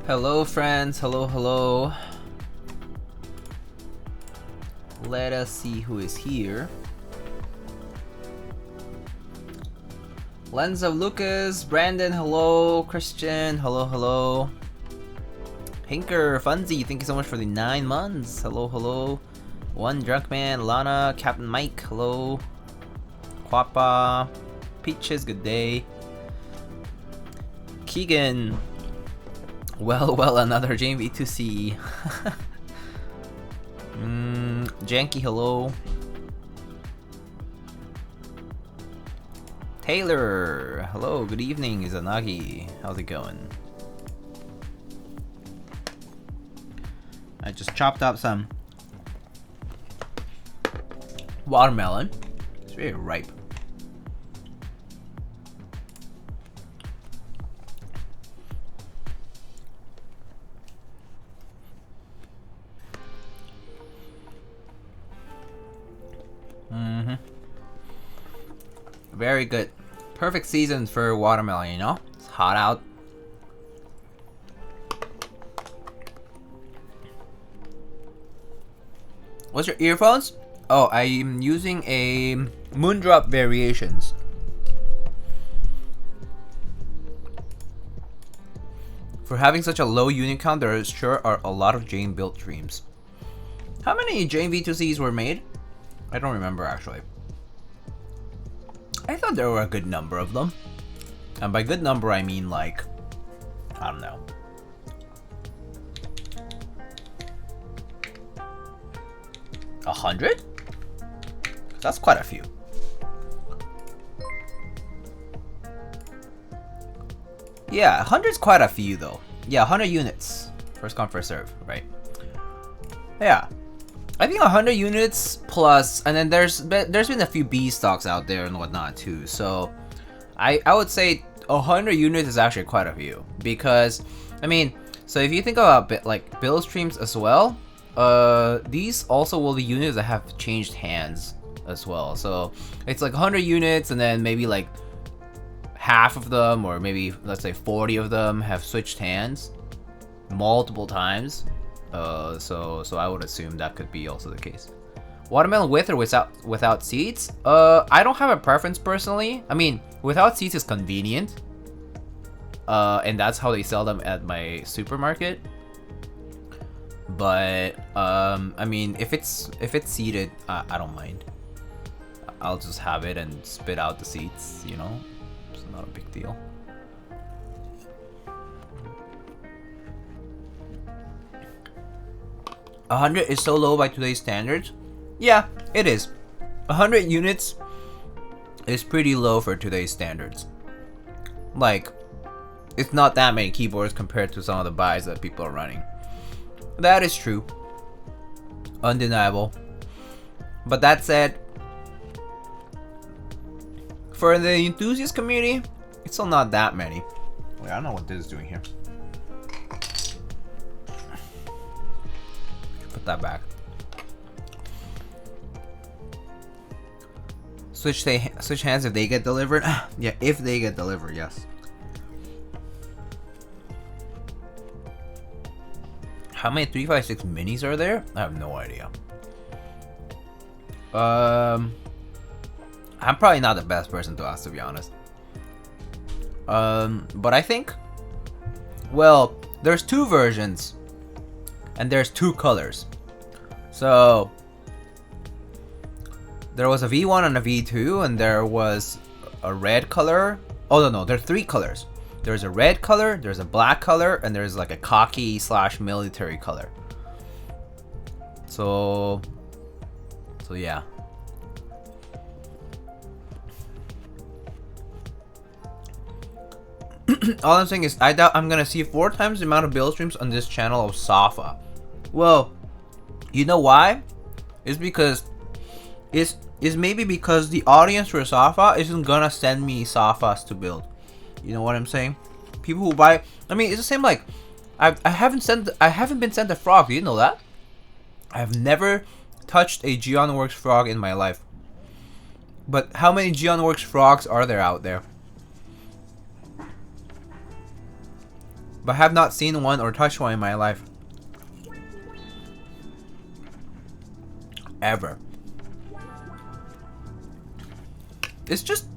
Hello friends, hello. Let us see who is here. Lens of Lucas, Brandon, hello. Christian, hello. Hinker, Funzy, thank you so much for the 9 months. Hello. One Drunk Man, Lana, Captain Mike, hello. Quappa, Peaches, good day. Keegan, well, another JV2C. Janky, hello. Taylor, hello, good evening, Izanagi. How's it going? I just chopped up some watermelon. It's very ripe. Very good. Perfect season for watermelon, you know? It's hot out. What's your earphones? Oh, I'm using a Moondrop Variations. For having such a low unit count, there sure are a lot of Jane built dreams. How many Jane V2Cs were made? I don't remember actually. I thought there were a good number of them. And by good number, I mean like, I don't know. A 100? That's quite a few. Yeah, 100's quite a few though. Yeah, 100 units. First come, first serve, right? Yeah. I think 100 units plus, and then there's been a few B stocks out there and whatnot too. So I would say 100 units is actually quite a few, because I mean, so if you think about like build streams as well, these also will be units that have changed hands as well. So it's like 100 units, and then maybe like half of them, or maybe let's say 40 of them, have switched hands multiple times. So I would assume that could be also the case. Watermelon with or without seeds? I don't have a preference personally. I mean, without seeds is convenient. And that's how they sell them at my supermarket. But I mean, if it's seeded, I don't mind. I'll just have it and spit out the seeds, you know? It's not a big deal. $100 is so low by today's standards. Yeah, it is. 100 units is pretty low for today's standards. Like, it's not that many keyboards compared to some of the buys that people are running. That is true. Undeniable. But that said, for the enthusiast community, it's still not that many. Wait, I don't know what this is doing here. Put that back. Switch hands if they get delivered. Yeah, if they get delivered, yes. How many 356 minis are there? I have no idea. I'm probably not the best person to ask, to be honest. But I think, well, there's 2 versions. And there's 2 colors. So there was a V1 and a V2, and there was a red color. Oh no, there are 3 colors. There's a red color, there's a black color, and there's like a khaki / military color. So yeah. All I'm saying is, I doubt I'm gonna see 4 times the amount of build streams on this channel of Safa. Well, you know why? It's because it's maybe because the audience for Safa isn't gonna send me Safas to build. You know what I'm saying? People who buy, I mean, it's the same like I haven't been sent a frog. Do you know that? I've never touched a GeonWorks frog in my life. But how many GeonWorks frogs are there out there? but have not seen one or touched one in my life. Ever. It just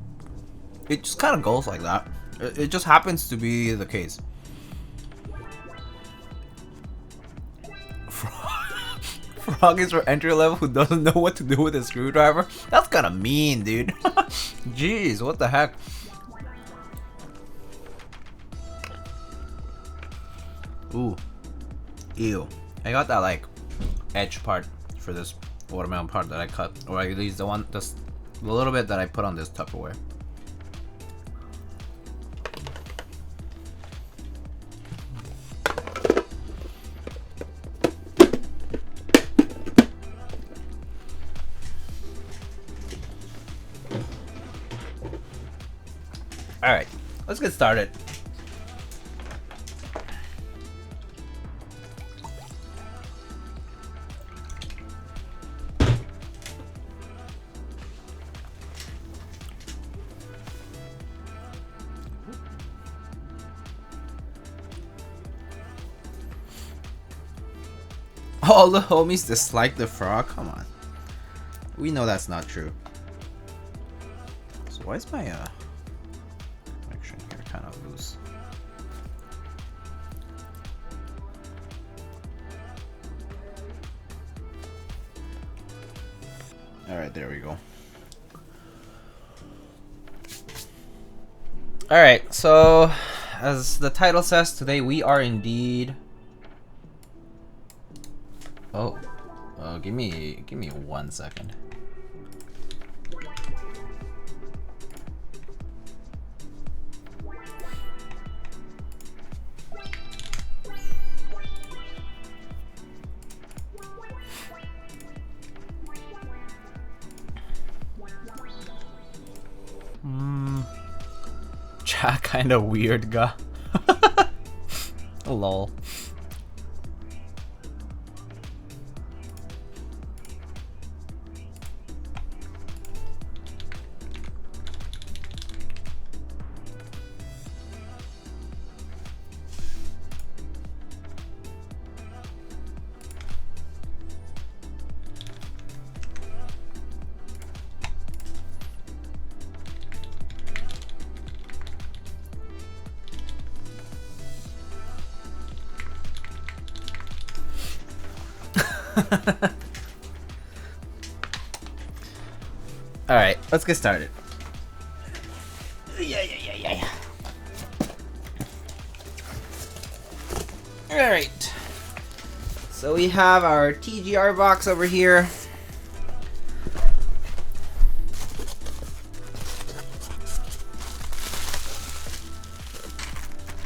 kind of goes like that. It just happens to be the case. Frog is for entry level who doesn't know what to do with a screwdriver? That's kind of mean, dude. Jeez, what the heck? Ooh. Ew. I got that like edge part for this watermelon part that I cut. Or at least the one, just a little bit that I put on this Tupperware. Alright, let's get started. All the homies dislike the frog? Come on. We know that's not true. So why is my connection here kind of loose? Alright, there we go. Alright, so as the title says, today we are indeed... Oh, give me 1 second. Chat kinda weird, guy. Lol. Alright, let's get started. Yeah. Alright. So we have our TGR box over here.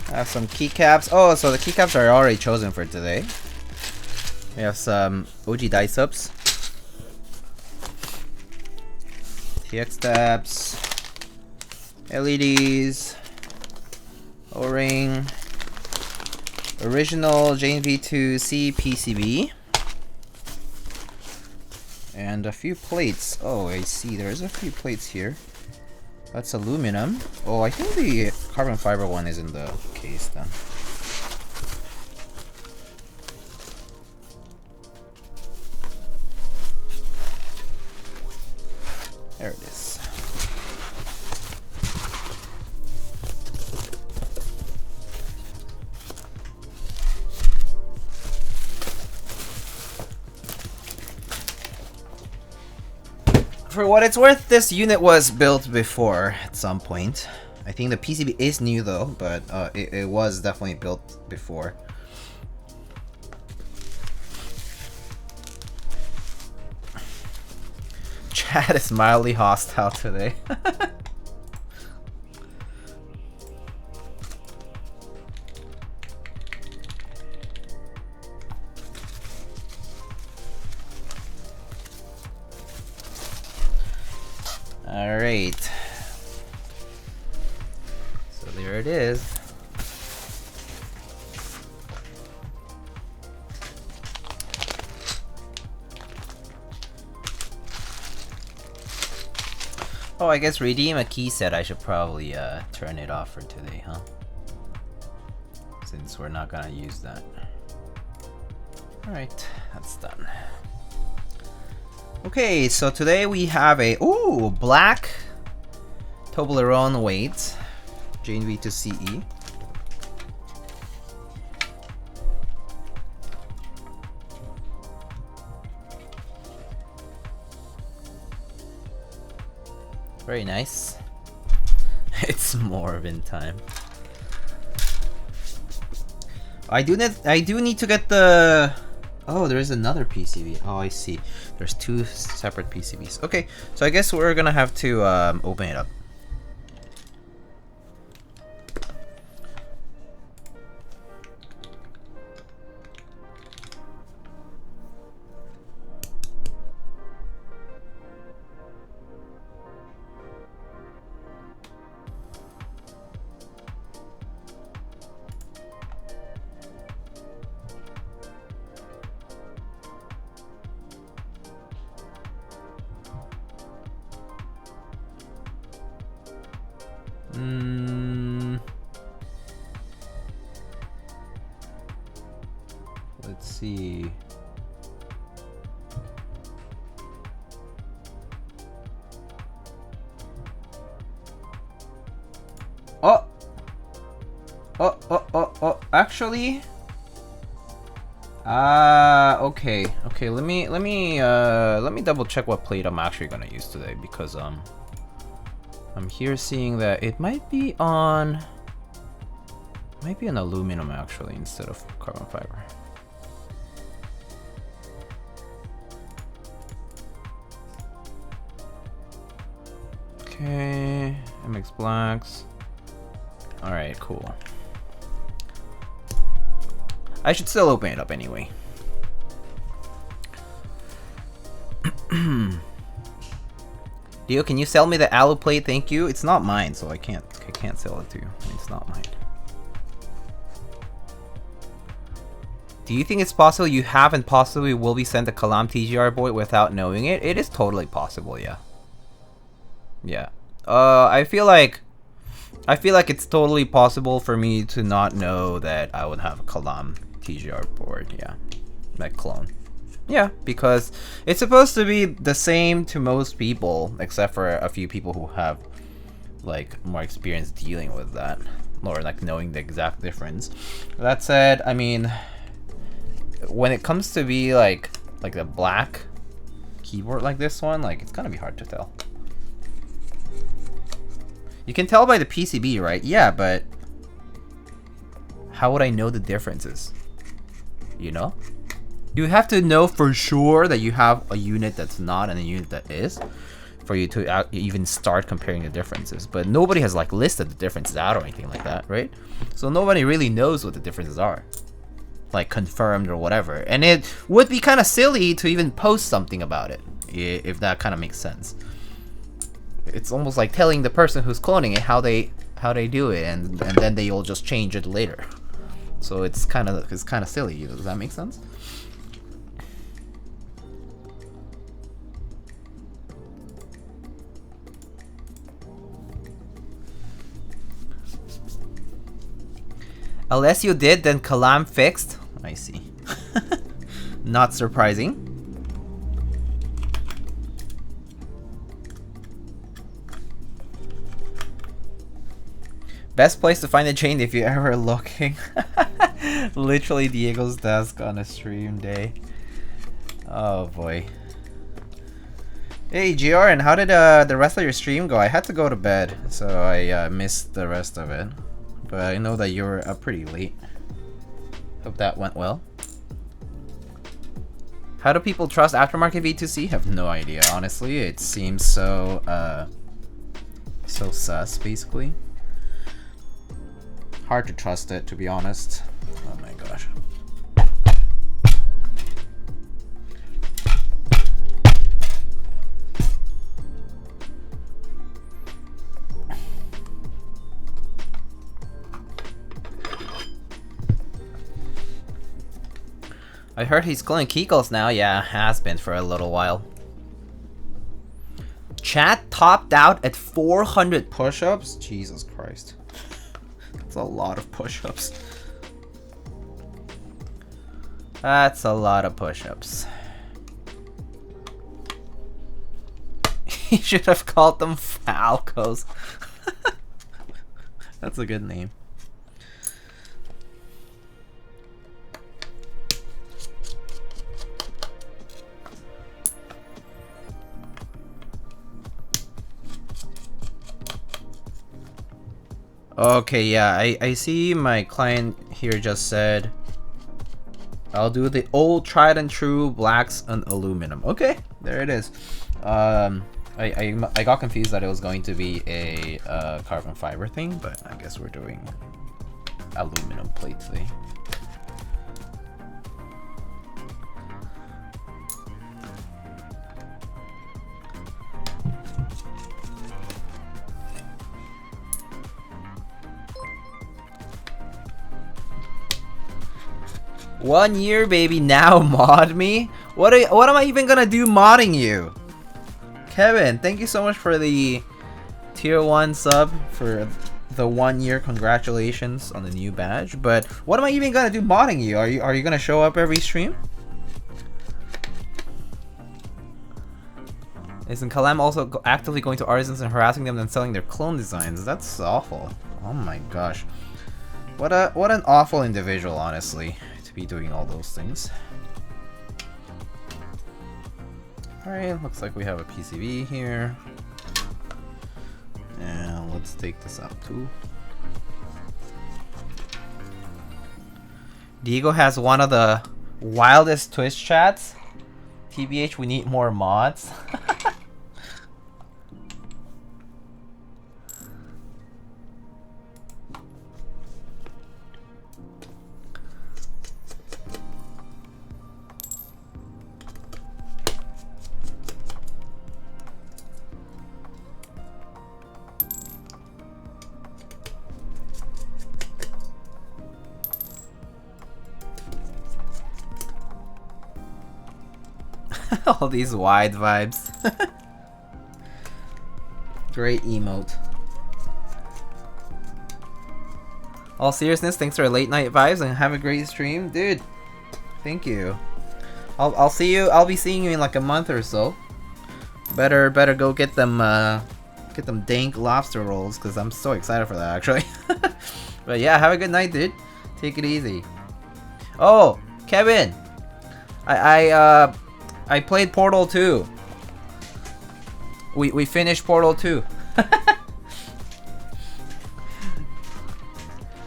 I have some keycaps. Oh, so the keycaps are already chosen for today. We have some OG dyesubs, TX tabs, LEDs, O-ring, original JV2C PCB, and a few plates. Oh, I see. There's a few plates here. That's aluminum. Oh, I think the carbon fiber one is in the case then. There it is. For what it's worth, this unit was built before at some point. I think the PCB is new though, but it was definitely built before. Chat is mildly hostile today. Alright. So there it is. Oh, I guess redeem a key set. I should probably turn it off for today, huh? since we're not gonna use that. Alright, that's done. Okay, so today we have a black Toblerone weight JNV to CE. Very nice. It's Morven time. I do need to get the. Oh, there is another PCB. Oh, I see. There's two separate PCBs. Okay, so I guess we're gonna have to open it up. Let's see. Actually, okay. Let me double check what plate I'm actually gonna use today, because I'm here seeing that it might be on aluminum actually instead of carbon fiber. Okay, MX blacks. All right, cool. I should still open it up anyway. Dio, can you sell me the alu plate? Thank you. It's not mine, so I can't sell it to you. It's not mine. Do you think it's possible you have and possibly will be sent a Kalam TGR board without knowing it? It is totally possible, yeah. Yeah. I feel like it's totally possible for me to not know that I would have a Kalam TGR board, yeah. That clone. Yeah, because it's supposed to be the same to most people, except for a few people who have like more experience dealing with that, or like knowing the exact difference. That said, I mean, when it comes to be like a black keyboard like this one, like it's gonna be hard to tell. You can tell by the PCB, right? Yeah, but how would I know the differences? You know? You have to know for sure that you have a unit that's not and a unit that is, for you to even start comparing the differences. But nobody has like listed the differences out or anything like that, right? So nobody really knows what the differences are, like confirmed or whatever. And it would be kind of silly to even post something about it, if that kind of makes sense. It's almost like telling the person who's cloning it how they do it, and then they will just change it later. So it's kind of silly. Does that make sense? Unless you did, then Kalam fixed. I see. Not surprising. Best place to find a chain if you're ever looking. Literally Diego's desk on a stream day. Oh boy. Hey GR, and how did the rest of your stream go? I had to go to bed, so I missed the rest of it. But I know that you were up pretty late. Hope that went well. How do people trust aftermarket V2C? Have no idea, honestly. It seems so so sus, basically. Hard to trust it, to be honest. Oh my gosh. I heard he's calling Keycaps now. Yeah, has been for a little while. Chat topped out at 400 push-ups? Jesus Christ. That's a lot of push-ups. That's a lot of push-ups. You should have called them Falcos. That's a good name. Okay, yeah, I see my client here just said I'll do the old tried and true blacks and aluminum. Okay, there it is. I got confused that it was going to be a carbon fiber thing, but I guess we're doing aluminum plate today. One year, baby. Now mod me. What am I even gonna do modding you? Kevin, thank you so much for the tier 1 sub for the 1 year. Congratulations on the new badge. But what am I even gonna do modding you? Are you gonna show up every stream? Isn't Kalam also actively going to artisans and harassing them and selling their clone designs? That's awful. Oh my gosh. What an awful individual, honestly, to be doing all those things. Alright, looks like we have a PCB here. And let's take this out too. Diego has one of the wildest Twitch chats. TBH, we need more mods. All these wide vibes. Great emote. All seriousness, thanks for late night vibes and have a great stream, dude. Thank you. I'll see you. I'll be seeing you in like a month or so. Better go get them dank lobster rolls because I'm so excited for that actually. But yeah, have a good night, dude. Take it easy. Oh, Kevin. I played Portal 2. We finished Portal 2.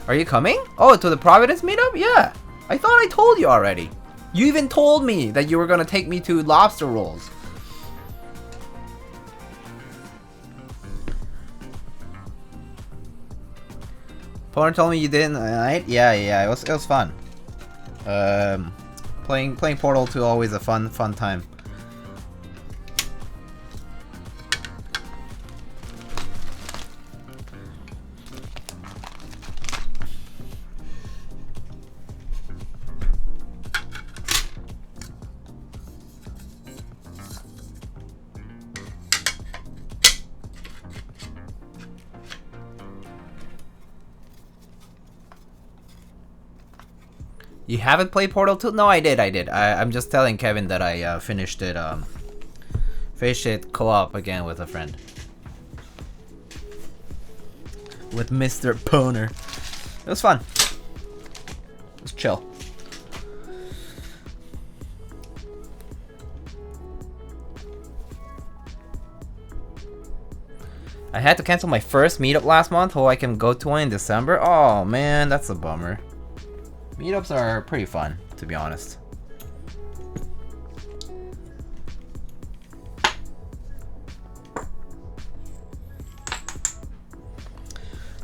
Are you coming? Oh, to the Providence meetup? Yeah. I thought I told you already. You even told me that you were gonna take me to lobster rolls. Portal told me you didn't, right? Yeah, it was fun. Playing Portal 2 always a fun time. You haven't played Portal 2? No, I did. I'm just telling Kevin that I finished it co-op again with a friend. With Mr. Poner. It was fun. It was chill. I had to cancel my first meetup last month so I can go to one in December. Oh man, that's a bummer. Meetups are pretty fun, to be honest.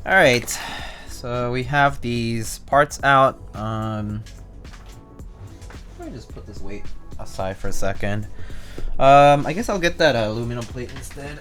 Alright, so we have these parts out. Let me just put this weight aside for a second. I guess I'll get that aluminum plate instead.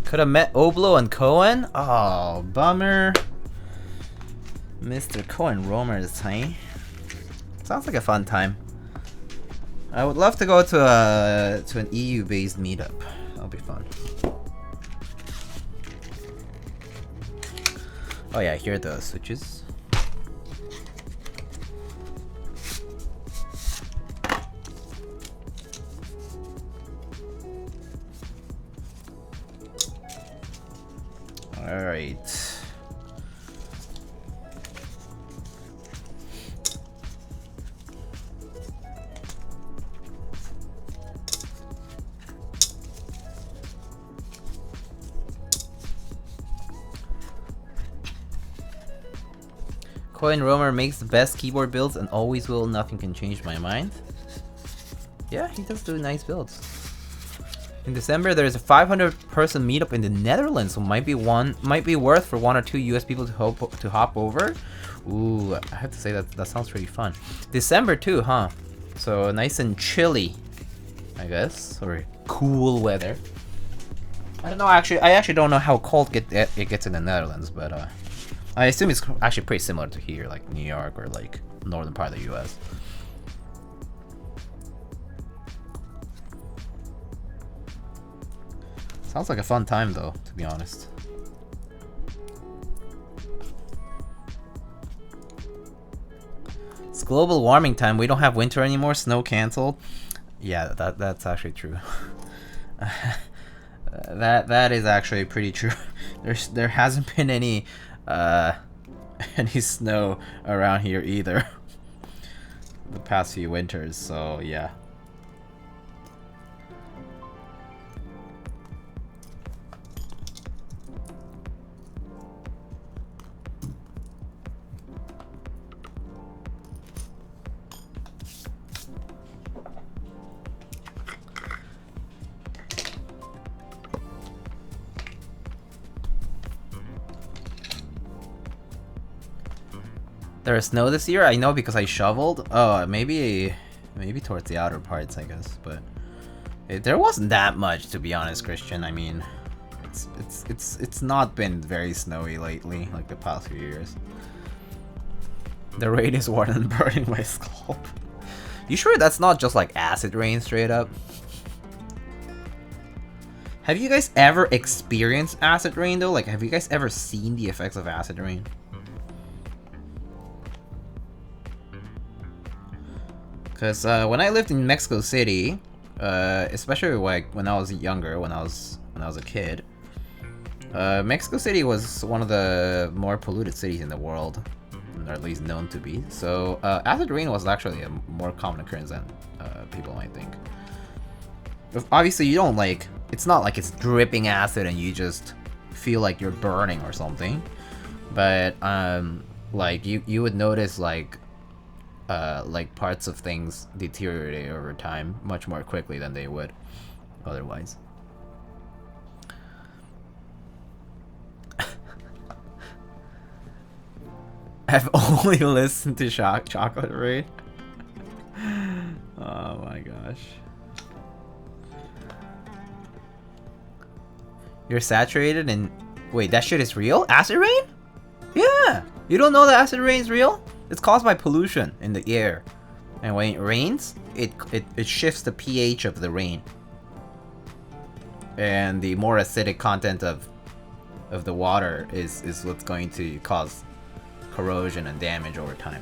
Could have met Oblo and Cohen. Oh, bummer. Mr. Cohen Romer's, hey? Sounds like a fun time. I would love to go to an EU-based meetup. That'll be fun. Oh yeah, here are the switches. All right. Coin Romer makes the best keyboard builds and always will. Nothing can change my mind. Yeah, he does do nice builds. In December, there's a 500-person meetup in the Netherlands, so might be worth for 1 or 2 US people to hop over. Ooh, I have to say that sounds pretty fun. December too, huh? So nice and chilly, I guess, or cool weather. I don't know. Actually, I actually don't know how cold it gets in the Netherlands, but I assume it's actually pretty similar to here, like New York or like northern part of the US. Sounds like a fun time though, to be honest. It's global warming time. We don't have winter anymore. Snow canceled. Yeah, that's actually true. that is actually pretty true. There hasn't been any snow around here either the past few winters, so yeah. There is snow this year? I know because I shoveled. Oh, maybe towards the outer parts, I guess. But there wasn't that much, to be honest, Christian. I mean, it's not been very snowy lately, like the past few years. The rain is warm and burning my scalp. You sure that's not just like acid rain straight up? Have you guys ever experienced acid rain though? Like, have you guys ever seen the effects of acid rain? Because when I lived in Mexico City, especially like when I was younger, when I was a kid, Mexico City was one of the more polluted cities in the world, or at least known to be. So acid rain was actually a more common occurrence than people might think. Obviously, you don't like. It's not like it's dripping acid and you just feel like you're burning or something, but like you would notice like parts of things deteriorate over time much more quickly than they would otherwise. I've only listened to Chocolate Rain. Oh my gosh. You're saturated and... Wait, that shit is real? Acid rain? Yeah! You don't know that acid rain is real? It's caused by pollution in the air, and when it rains, it shifts the pH of the rain, and the more acidic content of the water is what's going to cause corrosion and damage over time.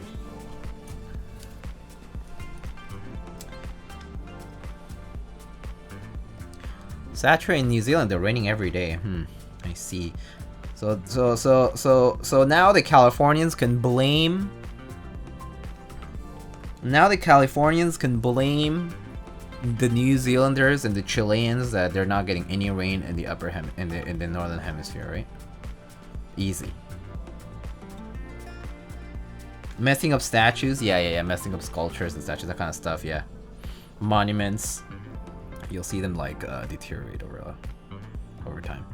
Saturated in New Zealand, they're raining every day. I see. So now the Californians can blame. Now the Californians can blame the New Zealanders and the Chileans that they're not getting any rain in the in the northern hemisphere, right? Easy. Messing up statues, yeah, messing up sculptures and statues, that kind of stuff, yeah. Monuments, you'll see them like deteriorate over time.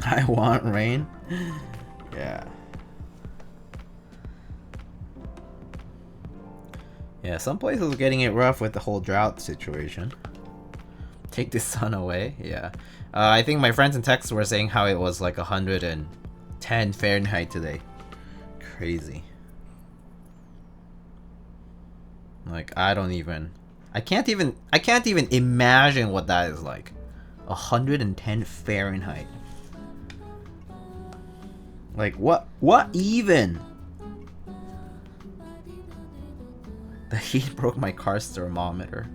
I want rain. Yeah. Yeah, some places are getting it rough with the whole drought situation. Take the sun away, yeah. I think my friends in Texas were saying how it was like 110 Fahrenheit today. Crazy. Like, I can't even imagine what that is like. 110 Fahrenheit. Like, what even? The heat broke my car's thermometer.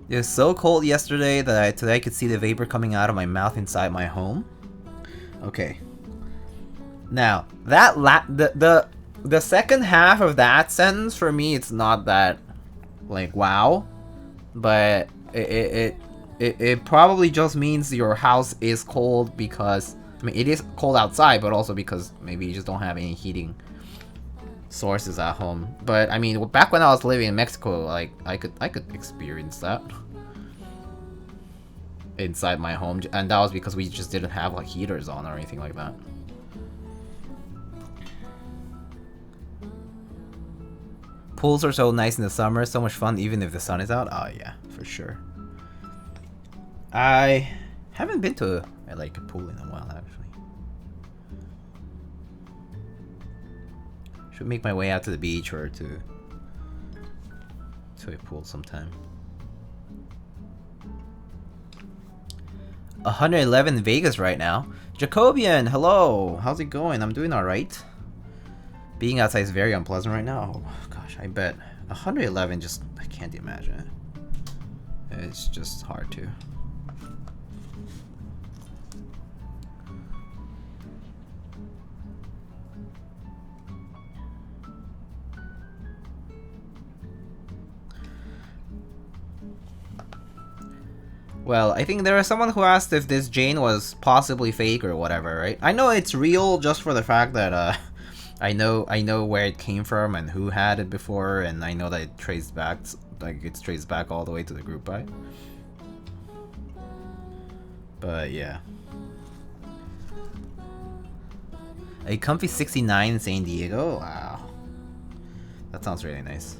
It was so cold yesterday that today I could see the vapor coming out of my mouth inside my home. Okay. Now, that the second half of that sentence for me, it's not that like wow, but it probably just means your house is cold because I mean it is cold outside, but also because maybe you just don't have any heating sources at home. But I mean, back when I was living in Mexico, like I could experience that inside my home, and that was because we just didn't have like heaters on or anything like that. Pools are so nice in the summer, so much fun even if the sun is out. Oh yeah, for sure. I haven't been to a pool in a while actually. Should make my way out to the beach or to a pool sometime. 111 in Vegas right now. Jacobian, hello. How's it going? I'm doing alright. Being outside is very unpleasant right now. Oh gosh, I bet 111 just, I can't imagine it. It's just hard to. Well, I think there was someone who asked if this Jane was possibly fake or whatever, right? I know it's real just for the fact that I know where it came from and who had it before, and I know that it traced back, it's traced back all the way to the group buy. But yeah. A comfy 69 in San Diego? Wow. That sounds really nice.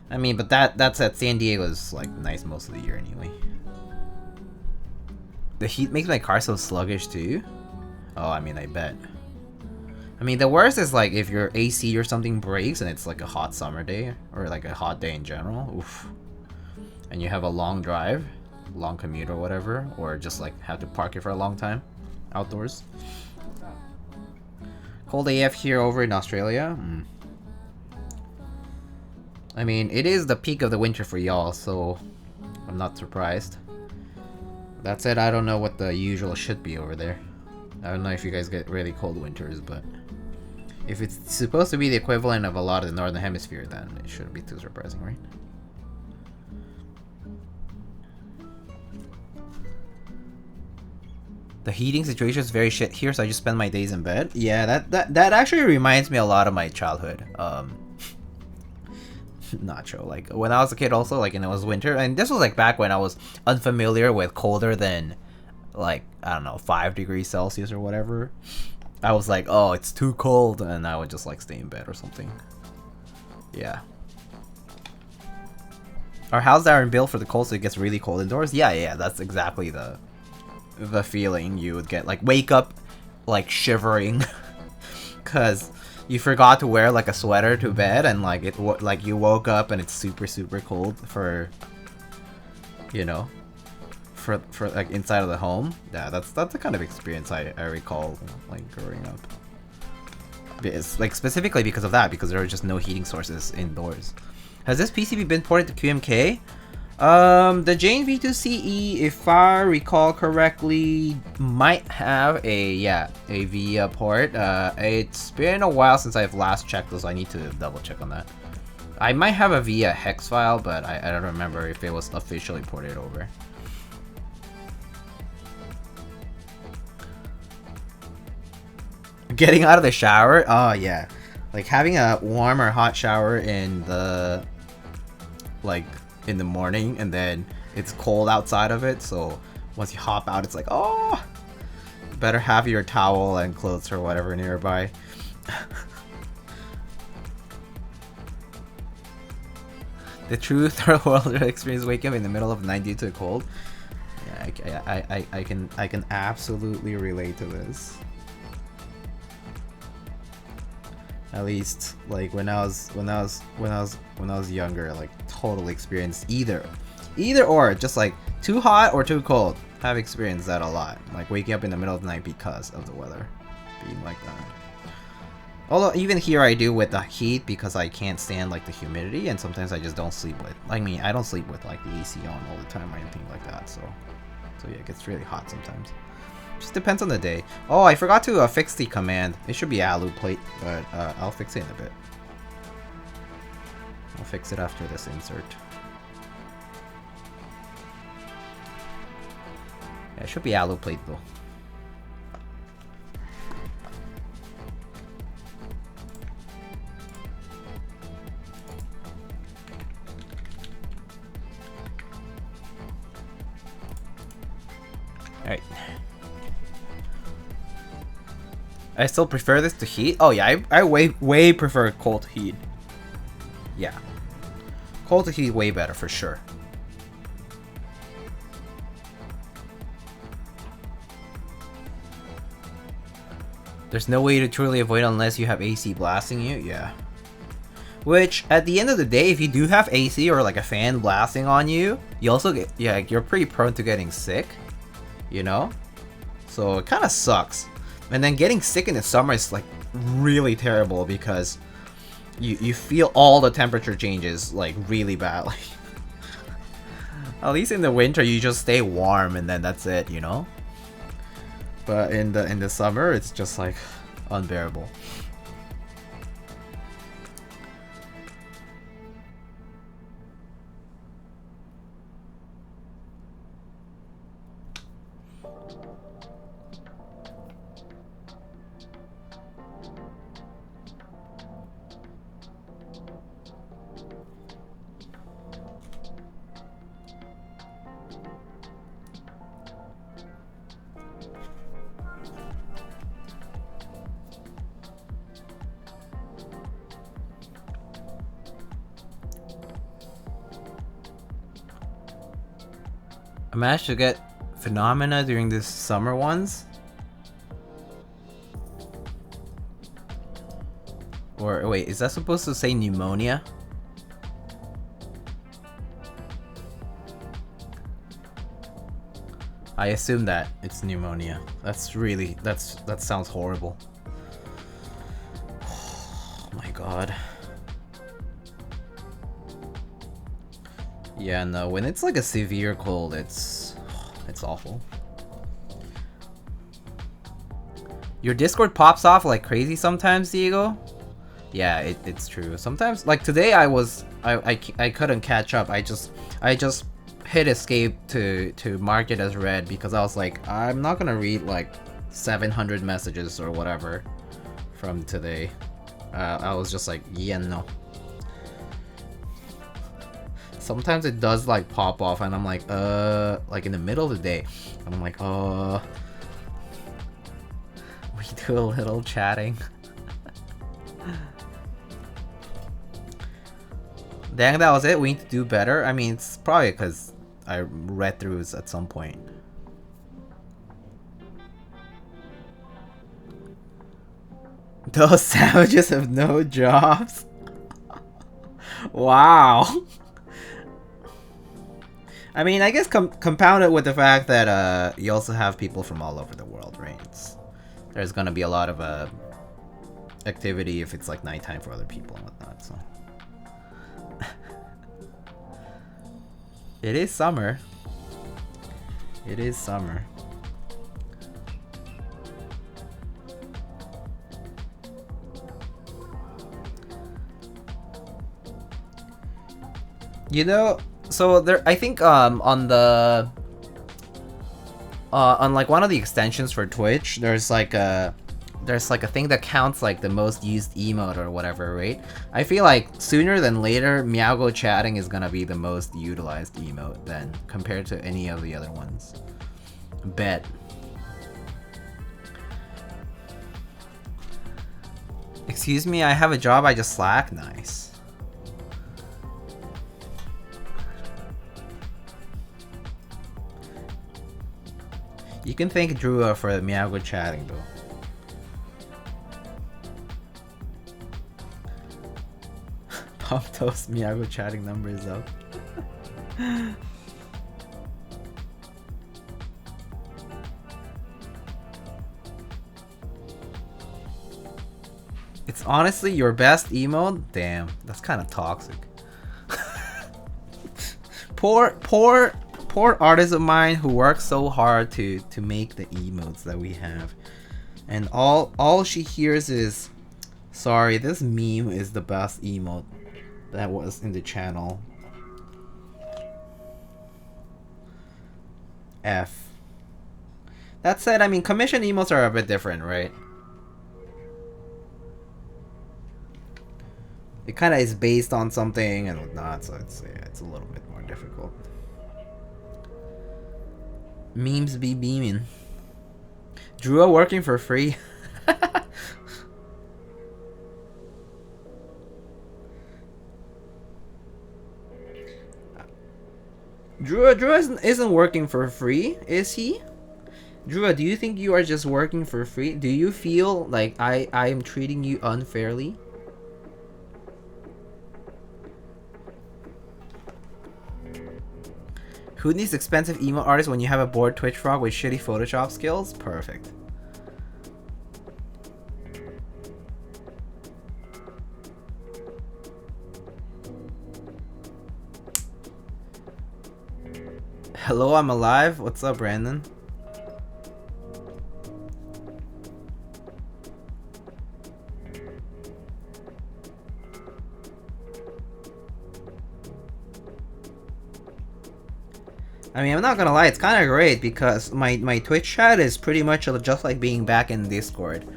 I mean, but that's at San Diego's like nice most of the year anyway. The heat makes my car so sluggish too. Oh, I mean, I bet. I mean, the worst is like if your AC or something breaks and it's like a hot summer day or like a hot day in general. Oof. And you have a long drive, long commute or whatever, or just like have to park it for a long time outdoors. Cold AF here over in Australia. I mean, it is the peak of the winter for y'all, so I'm not surprised. That said, I don't know what the usual should be over there. I don't know if you guys get really cold winters, but if it's supposed to be the equivalent of a lot of the northern hemisphere, then it shouldn't be too surprising, right? The heating situation is very shit here, so I just spend my days in bed. Yeah, that actually reminds me a lot of my childhood. Nacho, like when I was a kid also, like, and it was winter, and this was like back when I was unfamiliar with colder than like, I don't know, 5 degrees Celsius or whatever. I was like, oh, it's too cold, and I would just like stay in bed or something. Yeah. Our houses aren't built for the cold, so it gets really cold indoors. Yeah, that's exactly the feeling you would get. Like, wake up like shivering because you forgot to wear like a sweater to bed, and like like you woke up and it's super cold for, you know, for like inside of the home. Yeah, that's the kind of experience I recall like growing up. It's like specifically because of that, because there were just no heating sources indoors. Has this PCB been ported to QMK? The Jane V2CE, if I recall correctly, might have a VIA port. It's been a while since I've last checked those, so I need to double check on that. I might have a VIA hex file, but I don't remember if it was officially ported over. Getting out of the shower? Oh yeah. Like having a warm or hot shower in the in the morning, and then it's cold outside of it, so once you hop out, it's like, oh better have your towel and clothes or whatever nearby. The true third world experience, waking up in the middle of the night due to the cold. Yeah, I can absolutely relate to this. At least like when I was younger, like totally experienced either or, just like too hot or too cold. I've experienced that a lot, like waking up in the middle of the night because of the weather being like that. Although even here I do with the heat because I can't stand like the humidity, and sometimes I just don't sleep with. I mean, I don't sleep with like the AC on all the time or anything like that. So yeah, it gets really hot sometimes. Just depends on the day. Oh, I forgot to fix the command. It should be alu plate, but I'll fix it in a bit. I'll fix it after this insert. Yeah, it should be alu plate though. Alright. I still prefer this to heat. Oh yeah, I way prefer cold to heat. Yeah. Cold to heat way better for sure. There's no way to truly avoid unless you have AC blasting you, yeah. Which, at the end of the day, if you do have AC or like a fan blasting on you, you also get, yeah, you're pretty prone to getting sick, you know? So it kind of sucks. And then getting sick in the summer is like really terrible because you feel all the temperature changes like really badly. At least in the winter you just stay warm and then that's it, you know? But in the summer it's just like unbearable. I managed to get phenomena during the summer ones. Or wait, is that supposed to say pneumonia? I assume that it's pneumonia. That's really, that sounds horrible. Oh my god. Yeah, no, when it's like a severe cold, it's awful. Your Discord pops off like crazy sometimes, Diego. Yeah, it's true. Sometimes, like today, I couldn't catch up. I just hit escape to mark it as read because I was like, I'm not gonna read like 700 messages or whatever from today. I was just like, yeah, no. Sometimes it does like pop off and I'm like in the middle of the day and I'm like, we do a little chatting. Dang, that was it? We need to do better? I mean, it's probably because I read through it at some point. Those savages have no jobs? Wow. I mean, I guess compounded with the fact that you also have people from all over the world, right? There's gonna be a lot of activity if it's like nighttime for other people and whatnot, so. It is summer. It is summer. You know, so there, I think on the on like one of the extensions for Twitch, there's like a thing that counts like the most used emote or whatever, right? I feel like sooner than later, Meowgo chatting is gonna be the most utilized emote then compared to any of the other ones. Bet. Excuse me, I have a job, I just slack. Nice. You can thank Drew for the Miyago chatting though. Pump Toast Miyago chatting number is up. It's honestly your best emote? Damn, that's kind of toxic. poor artist of mine who works so hard to make the emotes that we have. And all she hears is, sorry, this meme is the best emote that was in the channel. F. That said, I mean, commission emotes are a bit different, right? It kind of is based on something and whatnot, so it's a little bit more difficult. Memes be beaming. Drew working for free. Drew isn't working for free, is he? Drew, do you think you are just working for free? Do you feel like I am treating you unfairly? Who needs expensive emo artists when you have a bored Twitch frog with shitty Photoshop skills? Perfect. Hello, I'm alive. What's up, Brandon? I mean, I'm not gonna lie, it's kind of great because my Twitch chat is pretty much just like being back in Discord.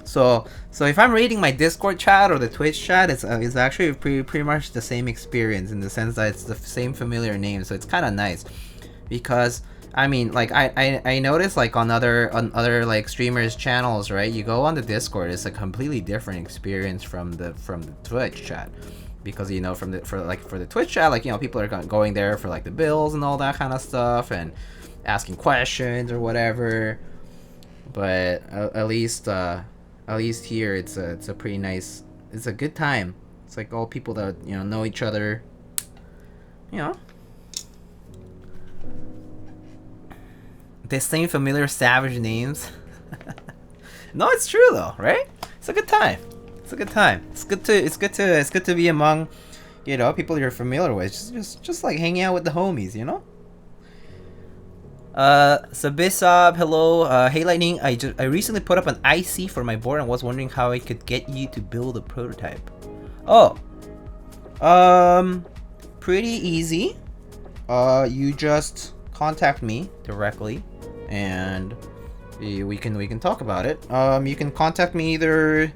So if I'm reading my Discord chat or the Twitch chat, it's actually pretty much the same experience in the sense that it's the same familiar name. So it's kind of nice because I mean, like I noticed like on other like streamers channels, right? You go on the Discord, it's a completely different experience from the Twitch chat. Because, you know, for the Twitch chat, like, you know, people are going there for like the bills and all that kind of stuff and asking questions or whatever. But at least here it's a pretty nice, it's a good time. It's like all people that, you know each other, you know. The same familiar savage names. No, it's true though, right? It's a good time. It's a good time. It's good to be among, you know, people you're familiar with. Just like hanging out with the homies, you know. Sabisab, hello. Hey Lightning, I recently put up an IC for my board and was wondering how I could get you to build a prototype. Oh, pretty easy. You just contact me directly, and we can talk about it. You can contact me either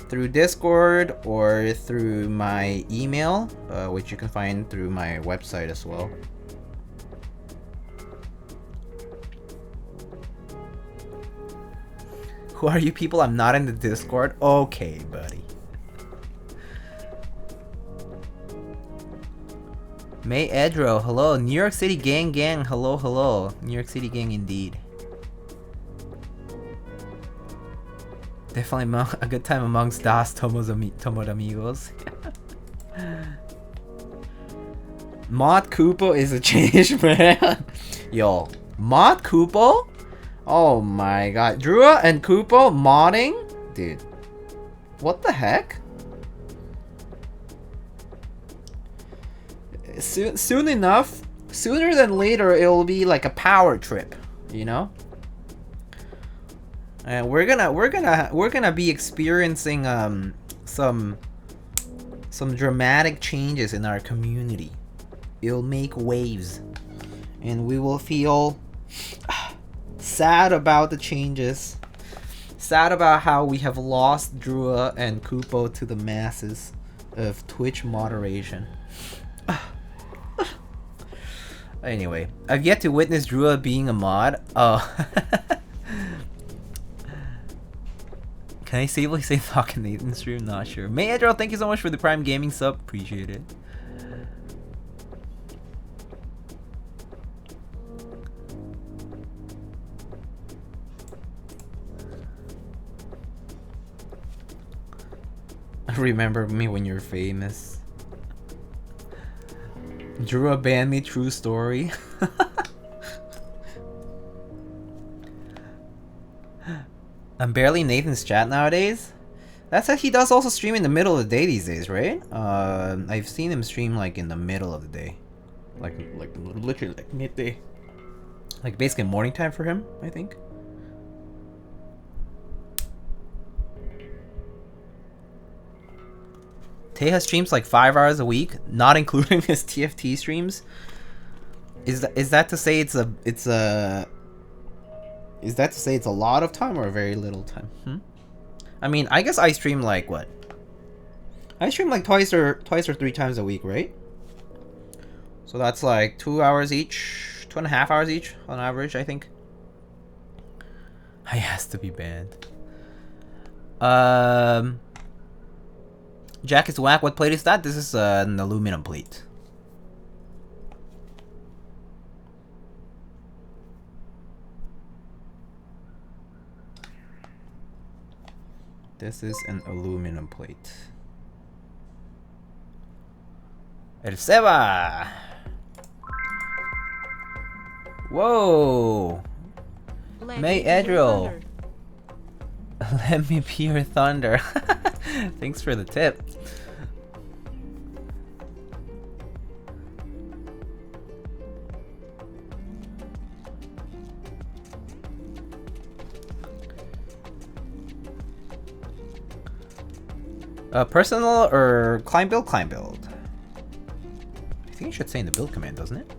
through Discord or through my email, which you can find through my website as well. Who are you people? I'm not in the Discord. Okay, buddy. May Edro, hello. New York City gang, hello. New York City gang indeed. Definitely a good time amongst Das Tomodamigos. Mod Kupo is a change, man. Yo, Mod Kupo? Oh my god. Drua and Kupo modding? Dude. What the heck? Soon enough, sooner than later, it'll be like a power trip, you know? And we're gonna be experiencing some dramatic changes in our community. It'll make waves, and we will feel sad about the changes, sad about how we have lost Drua and Kupo to the masses of Twitch moderation. Anyway, I've yet to witness Drua being a mod. Oh. Can I safely say talk in Nathan's stream? Not sure. May Edro, thank you so much for the Prime Gaming sub. Appreciate it. Remember me when you're famous. Drew abandoned me, true story. I'm barely in Nathan's chat nowadays. That's how he does also stream in the middle of the day these days, right? I've seen him stream like in the middle of the day. Like literally like midday. Like basically morning time for him, I think. Teja streams like 5 hours a week, not including his TFT streams. Is that to say it's a lot of time or very little time? I mean, I guess I stream like what? I stream like twice or 3 times a week, right? So that's like 2 hours each, 2.5 hours each on average, I think. I has to be banned. Jack is whack. What plate is that? This is an aluminum plate. This is an aluminum plate. El Seba! Whoa! May Edril! Let me be your thunder. Thanks for the tip. Personal or climb build? Climb build. I think it should say in the build command, doesn't it?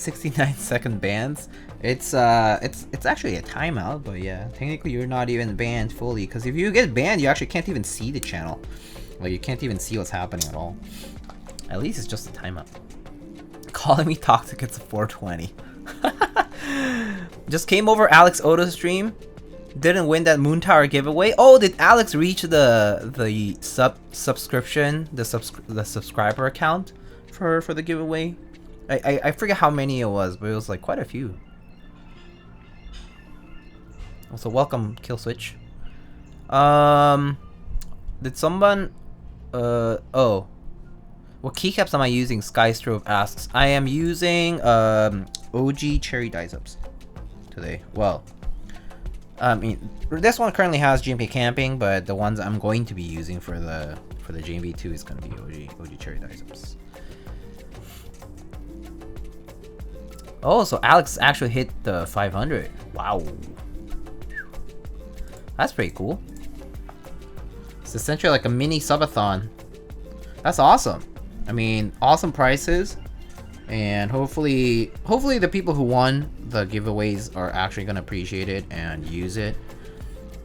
"69-second bans." It's actually a timeout, but yeah, technically you're not even banned fully, because if you get banned, you actually can't even see the channel. Like, you can't even see what's happening at all. At least it's just a timeout. Calling me toxic, it's a 420. Just came over Alex Oto's stream. Didn't win that Moon Tower giveaway. Oh, did Alex reach the subscription, the subscriber account for the giveaway? I forget how many it was, but it was like quite a few. Also, welcome, Kill Switch. Did someone... oh. What keycaps am I using? Skystrove asks. I am using OG Cherry dyesubs today. Well, I mean, this one currently has GMP camping, but the ones I'm going to be using for the GMP2 is going to be OG Cherry dyesubs. Oh, so Alex actually hit the 500. Wow. That's pretty cool. It's essentially like a mini subathon. That's awesome. I mean, awesome prices. And hopefully the people who won the giveaways are actually going to appreciate it and use it.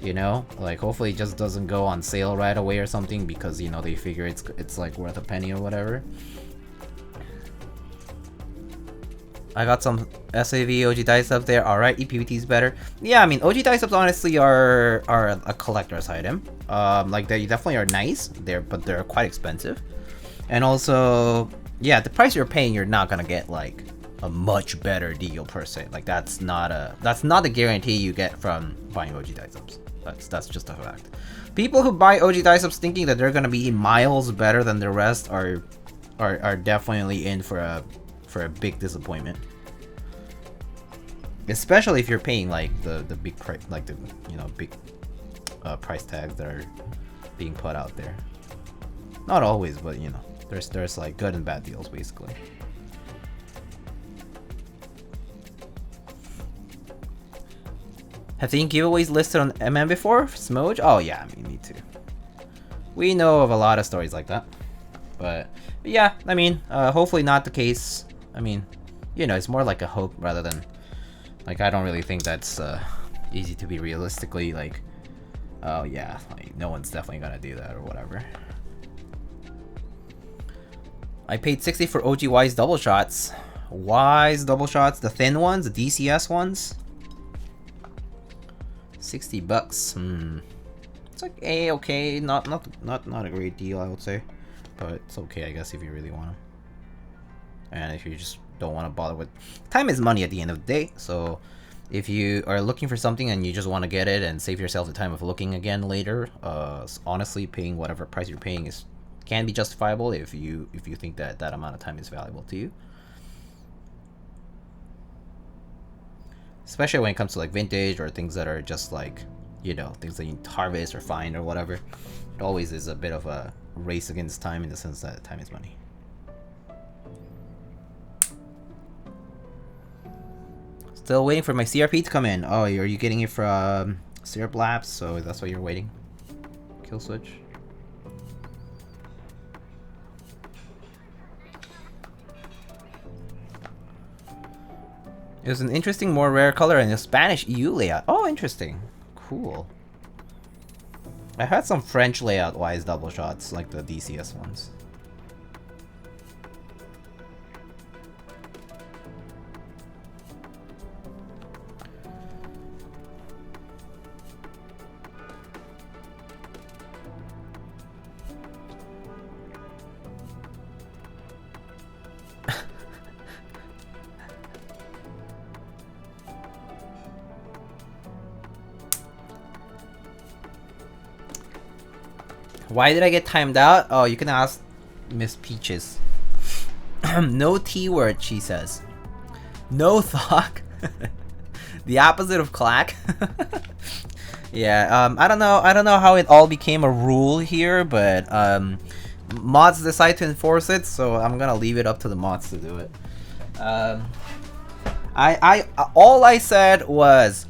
You know? Like, hopefully it just doesn't go on sale right away or something because, you know, they figure it's like worth a penny or whatever. I got some SAV OG dyesubs there. Alright, EPVT is better. Yeah, I mean, OG dyesubs honestly are a collector's item. Like, they definitely are nice, but they're quite expensive. And also, yeah, the price you're paying, you're not gonna get like a much better deal per se. Like, that's not a guarantee you get from buying OG dyesubs. That's just a fact. People who buy OG dyesubs thinking that they're gonna be miles better than the rest are definitely in for a big disappointment. Especially if you're paying like the big price, like the, you know, big price tags that are being put out there. Not always, but you know, there's like good and bad deals basically. Have seen giveaways listed on MM before? Smoj? Oh yeah, I mean, me too. We know of a lot of stories like that. But yeah, I mean, hopefully not the case. I mean, you know, it's more like a hope rather than like, I don't really think that's easy to be realistically like, oh yeah, like no one's definitely gonna do that or whatever. I paid 60 for OG Wise double shots. Wise double shots, the thin ones, the DCS ones. 60 bucks. It's like okay, not a great deal, I would say, but it's okay, I guess, if you really want to. And if you just don't want to bother with, time is money at the end of the day. So if you are looking for something and you just want to get it and save yourself the time of looking again later, honestly, paying whatever price you're paying can be justifiable if you think that that amount of time is valuable to you. Especially when it comes to like vintage or things that are just like, you know, things that you harvest or find or whatever. It always is a bit of a race against time in the sense that time is money. Still waiting for my CRP to come in. Oh, are you getting it from Syrup Labs? So that's why you're waiting. Kill switch. It was an interesting, more rare color in the Spanish EU layout. Oh, interesting. Cool. I had some French layout wise double shots, like the DCS ones. Why did I get timed out? Oh, you can ask Miss Peaches. No T word, she says. No thought. The opposite of clack. Yeah, I don't know how it all became a rule here, but mods decide to enforce it, so I'm gonna leave it up to the mods to do it. All I said was,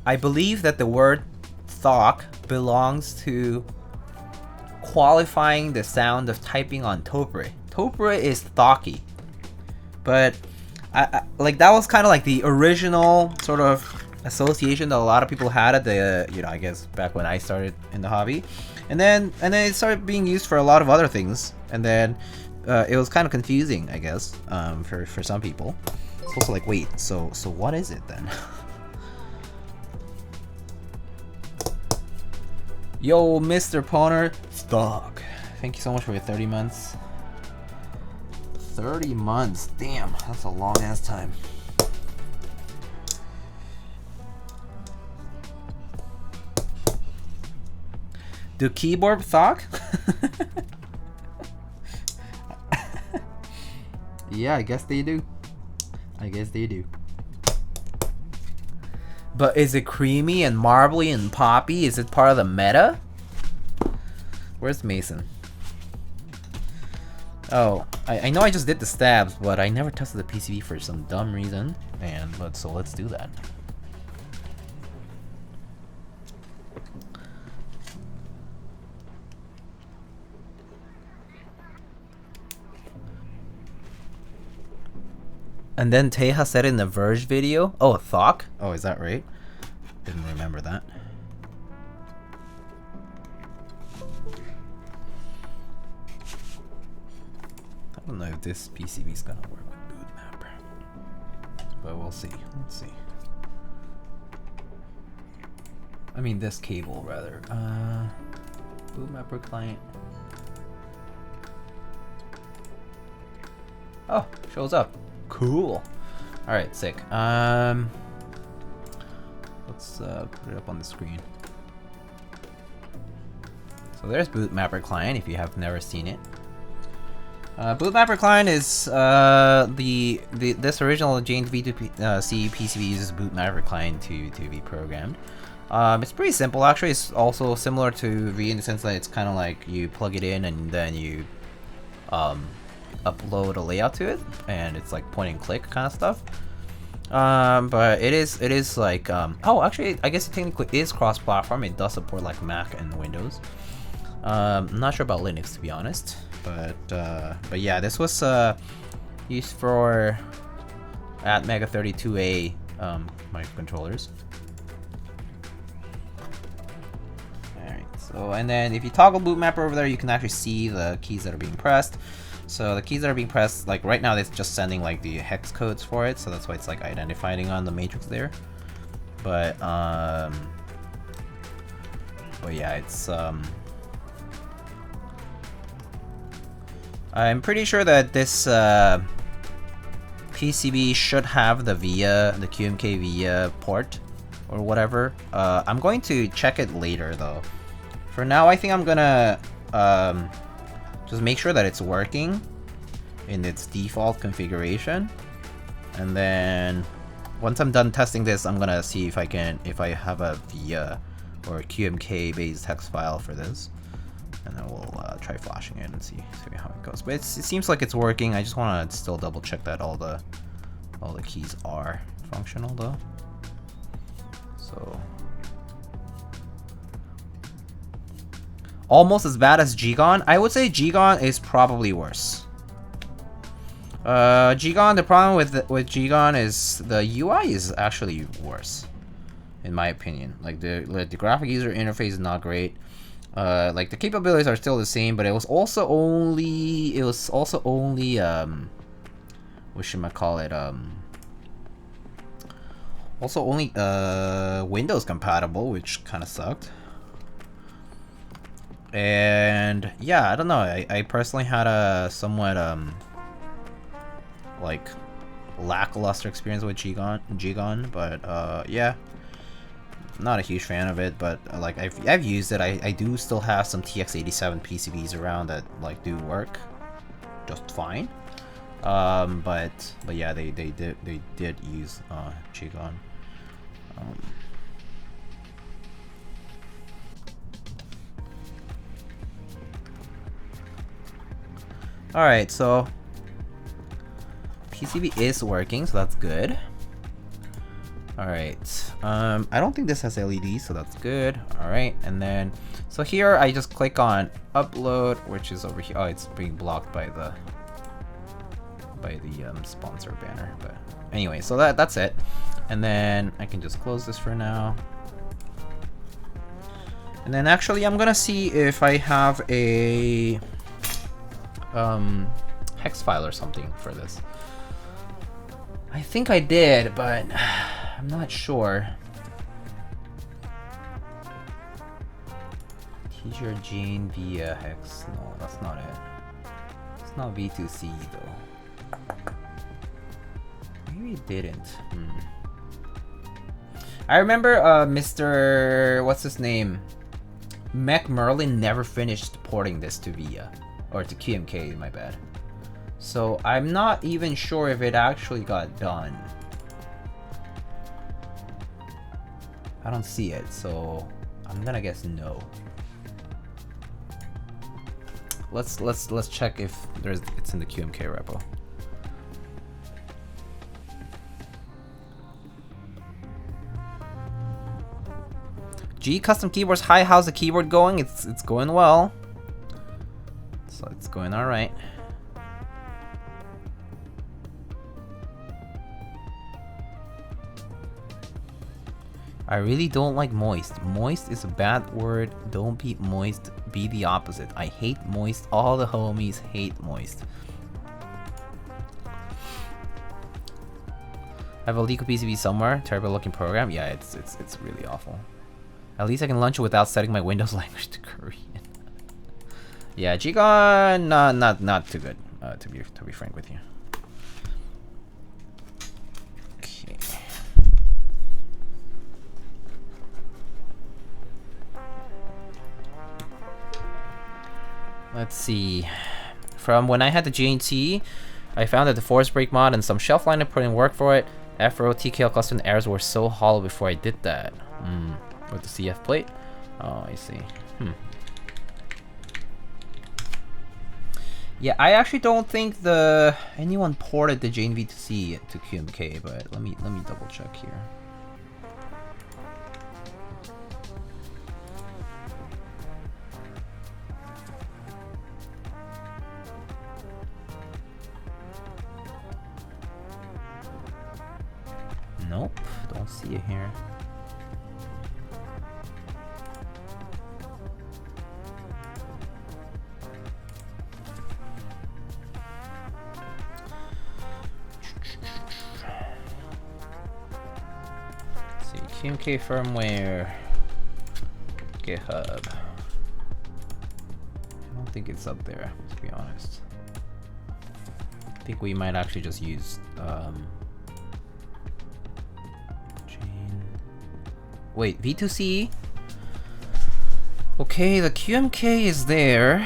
I believe that the word "thok" belongs to qualifying the sound of typing on Topre. Topre is thocky, but I like that was kind of like the original sort of association that a lot of people had at the you know, I guess back when I started in the hobby, and then it started being used for a lot of other things, and then it was kind of confusing, I guess, for some people. It's also like, wait, so what is it then? Yo, Mr. Poner, stock. Thank you so much for your 30 months. 30 months, damn, that's a long ass time. Do keyboard talk? Yeah, I guess they do. I guess they do. But is it creamy and marbly and poppy? Is it part of the meta? Where's Mason? Oh, I know I just did the stabs, but I never tested the PCB for some dumb reason. And let's do that. And then Teja said in the Verge video, oh, Thok? Oh, is that right? Didn't remember that. I don't know if this PCB is gonna work with Boot Mapper, but we'll see. Let's see. I mean, this cable rather. Boot Mapper client. Oh, shows up. Cool. All right, sick. Let's put it up on the screen. So there's Boot Mapper client. If you have never seen it. Boot Mapper client is this original Jane's V2C PCB uses Boot Mapper client to be programmed. It's pretty simple actually. It's also similar to V in the sense that it's kind of like you plug it in and then you upload a layout to it, and it's like point and click kind of stuff. But it is like oh, actually I guess it technically is cross-platform. It does support like Mac and Windows. I'm not sure about Linux, to be honest. But yeah, this was used for Atmega 32A microcontrollers. Alright, so and then if you toggle boot mapper over there, you can actually see the keys that are being pressed. So the keys that are being pressed, like right now, it's just sending like the hex codes for it, so that's why it's like identifying on the matrix there. But yeah, it's I'm pretty sure that this PCB should have the QMK VIA port or whatever. I'm going to check it later though. For now, I think I'm gonna just make sure that it's working in its default configuration, and then once I'm done testing this, I'm gonna see if I have a VIA or a QMK based hex file for this, and then we'll try flashing it and see how it goes. But it seems like it's working. I just want to still double check that all the keys are functional though. So almost as bad as Ggon. I would say Ggon is probably worse. Ggon, the problem with Ggon is the UI is actually worse, in my opinion. Like the graphic user interface is not great. Like the capabilities are still the same, but it was also only whatchamacallit, also only Windows compatible, which kind of sucked. And yeah, I don't know. I personally had a somewhat like lackluster experience with Ggon, but yeah, not a huge fan of it. But like I've used it. I do still have some TX87 PCBs around that like do work just fine. But yeah, they did use Ggon. Alright, so PCB is working, so that's good. Alright, I don't think this has LEDs, so that's good. Alright, and then, so here I just click on upload, which is over here. Oh, it's being blocked by the sponsor banner, but anyway, so that's it. And then I can just close this for now. And then actually I'm gonna see if I have a hex file or something for this. I think I did, but I'm not sure. TGR Jane via hex. No, that's not it. It's not V2C though. Maybe it didn't. I remember Mr. What's his name? Mech Merlin never finished porting this to VIA. Or to QMK, my bad. So I'm not even sure if it actually got done. I don't see it, so I'm gonna guess no. Let's check if it's in the QMK repo. G custom keyboards. Hi, how's the keyboard going? It's going well. So it's going all right. I really don't like moist. Moist is a bad word. Don't be moist. Be the opposite. I hate moist. All the homies hate moist. I have a leak of PCB somewhere. Terrible looking program. Yeah, it's really awful. At least I can launch it without setting my Windows language to Korean. Yeah, Ggon, not too good. To be frank with you. Okay. Let's see. From when I had the GNT, I found that the force break mod and some shelf line I put in work for it. FRO, TKL cluster and errors were so hollow before I did that. With the CF plate. Oh, I see. Yeah, I actually don't think anyone ported the Jane V2C to QMK, but let me double check here. Don't see it here. Let's see, QMK firmware, GitHub. I don't think it's up there, to be honest. I think we might actually just use wait, V2C? Okay, the QMK is there,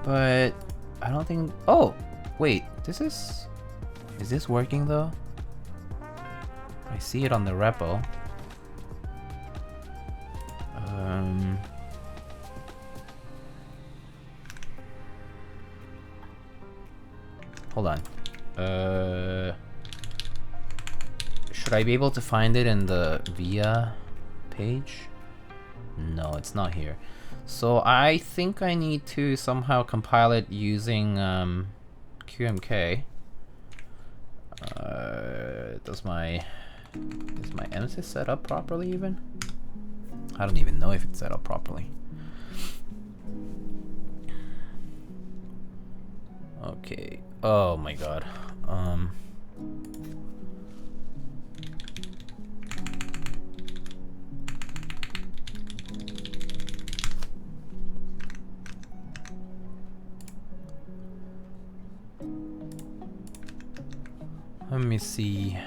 but I don't think... Oh! Wait, this is... Is this working though? I see it on the repo. Hold on. Should I be able to find it in the VIA page? No, it's not here. So I think I need to somehow compile it using QMK. Is my ANSI set up properly even? I don't even know if it's set up properly. Okay. Oh my god. Let me see.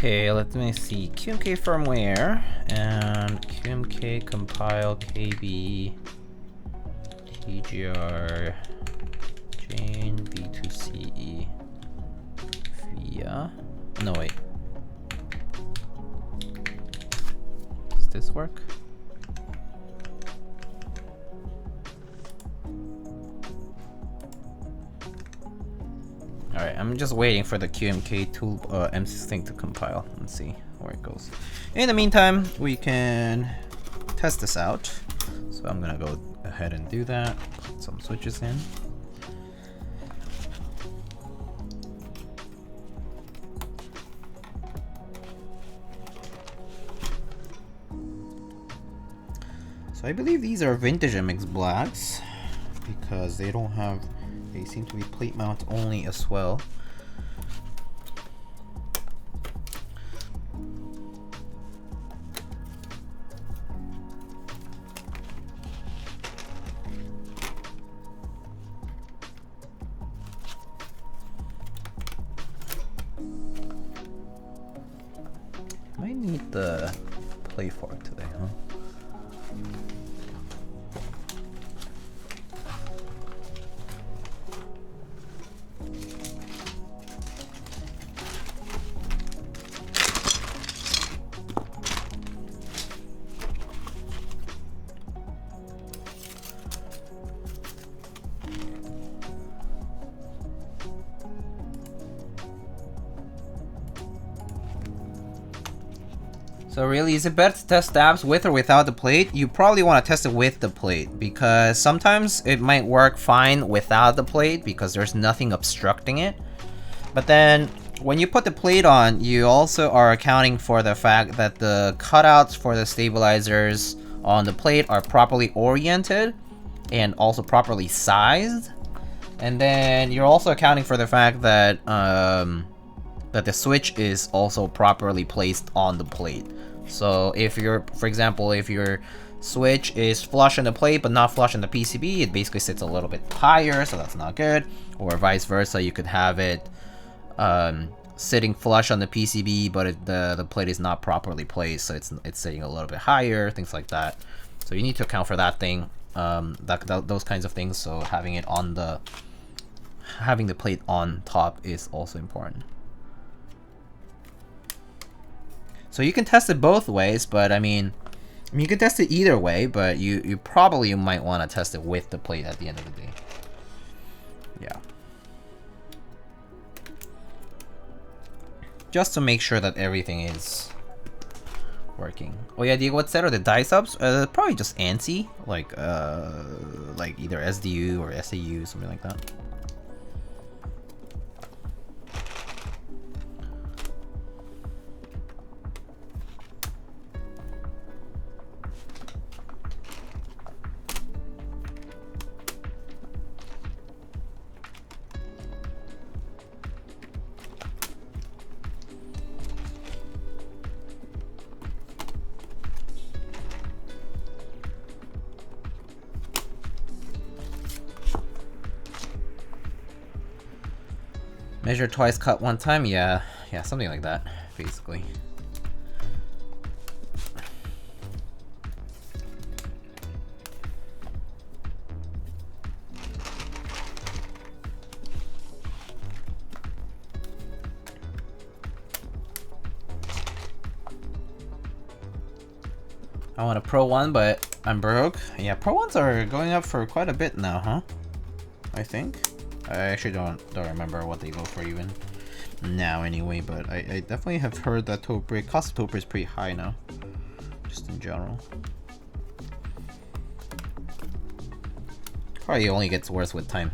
Okay, let me see. QMK firmware and QMK compile KB TGR Jane B2CE VIA. No wait. Does this work? Alright, I'm just waiting for the QMK tool MSys thing to compile. Let's see where it goes. In the meantime, we can test this out. So I'm gonna go ahead and do that. Put some switches in. So I believe these are vintage MX blacks because they don't have... They seem to be plate mount only as well. Might need the plate fork today, huh? So really, is it better to test apps with or without the plate? You probably want to test it with the plate because sometimes it might work fine without the plate because there's nothing obstructing it. But then when you put the plate on, you also are accounting for the fact that the cutouts for the stabilizers on the plate are properly oriented and also properly sized. And then you're also accounting for the fact that that the switch is also properly placed on the plate. So if you're, for example, if your switch is flush on the plate but not flush on the PCB, it basically sits a little bit higher, so that's not good. Or vice versa, you could have it sitting flush on the PCB, but the plate is not properly placed, so it's sitting a little bit higher, things like that. So you need to account for that thing, those kinds of things. So having it on having the plate on top is also important. So you can test it both ways, but I mean, I mean, you could test it either way, but you probably might want to test it with the plate at the end of the day. Yeah. Just to make sure that everything is working. Oh yeah, Diego, what set are the dyesubs? Probably just ANSI, like either SDU or SAU, something like that. Measure twice, cut one time? Yeah, something like that, basically. I want a Pro 1, but I'm broke. Yeah, Pro 1s are going up for quite a bit now, huh? I think. I actually don't remember what they go for even now anyway, but I definitely have heard that cost of Toper is pretty high now, just in general. Probably only gets worse with time.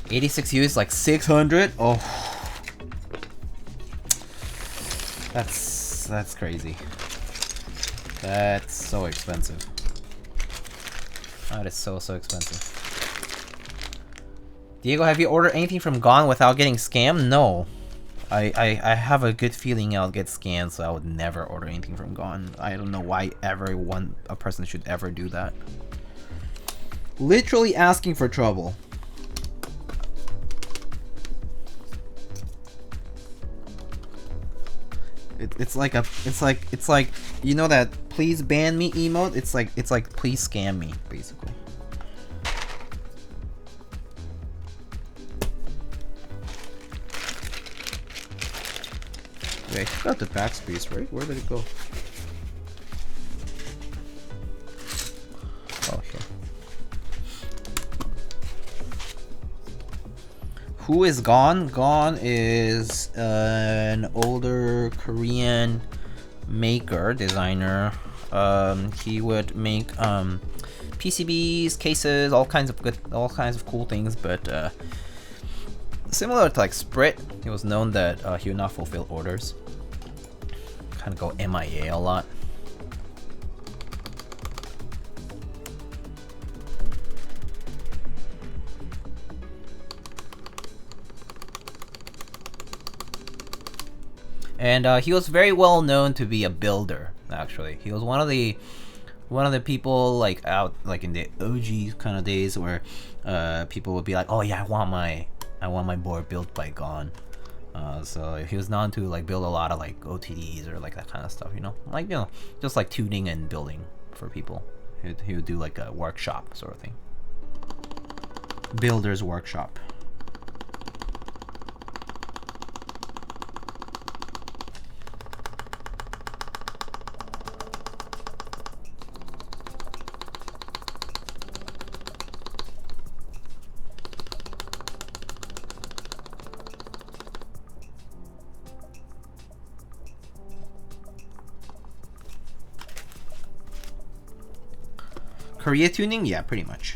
$86 is like 600. Oh. That's crazy. That's so expensive. That is so expensive. Diego, have you ordered anything from Gone without getting scammed? No. I have a good feeling I'll get scammed, so I would never order anything from Gone. I don't know why a person should ever do that. Literally asking for trouble. It's like you know that please ban me emote? It's like please scam me, basically. Wait, I got the backspace, right? Where did it go? Oh, here. Who is Gone? Gone is an older Korean maker, designer. He would make PCBs, cases, all kinds of cool things, but similar to like Sprit, he was known that he would not fulfill orders. Kind of go MIA a lot. And he was very well known to be a builder. Actually, he was one of the people like out like in the OG kind of days where people would be like, oh yeah, I want my board built by Gone. So he was known to like build a lot of like OTDs or like that kind of stuff, you know, like, you know, just like tuning and building for people. He would do like a workshop sort of thing, builder's workshop. Korea tuning? Yeah, pretty much.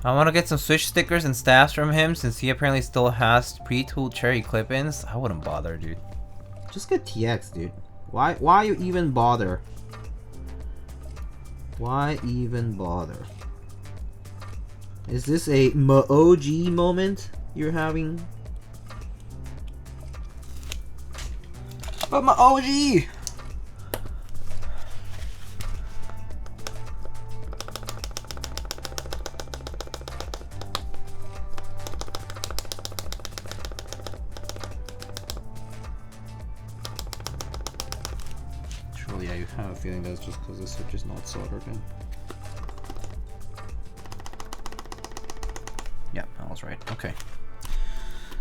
I want to get some Switch stickers and staffs from him since he apparently still has pre-tooled cherry clip-ins. I wouldn't bother, dude. Just get TX, dude. Why you even bother? Why even bother? Is this a OG moment you're having? But my OG! Surely I have a feeling that's just because the switch is not soldered in. Yeah, that was right. Okay.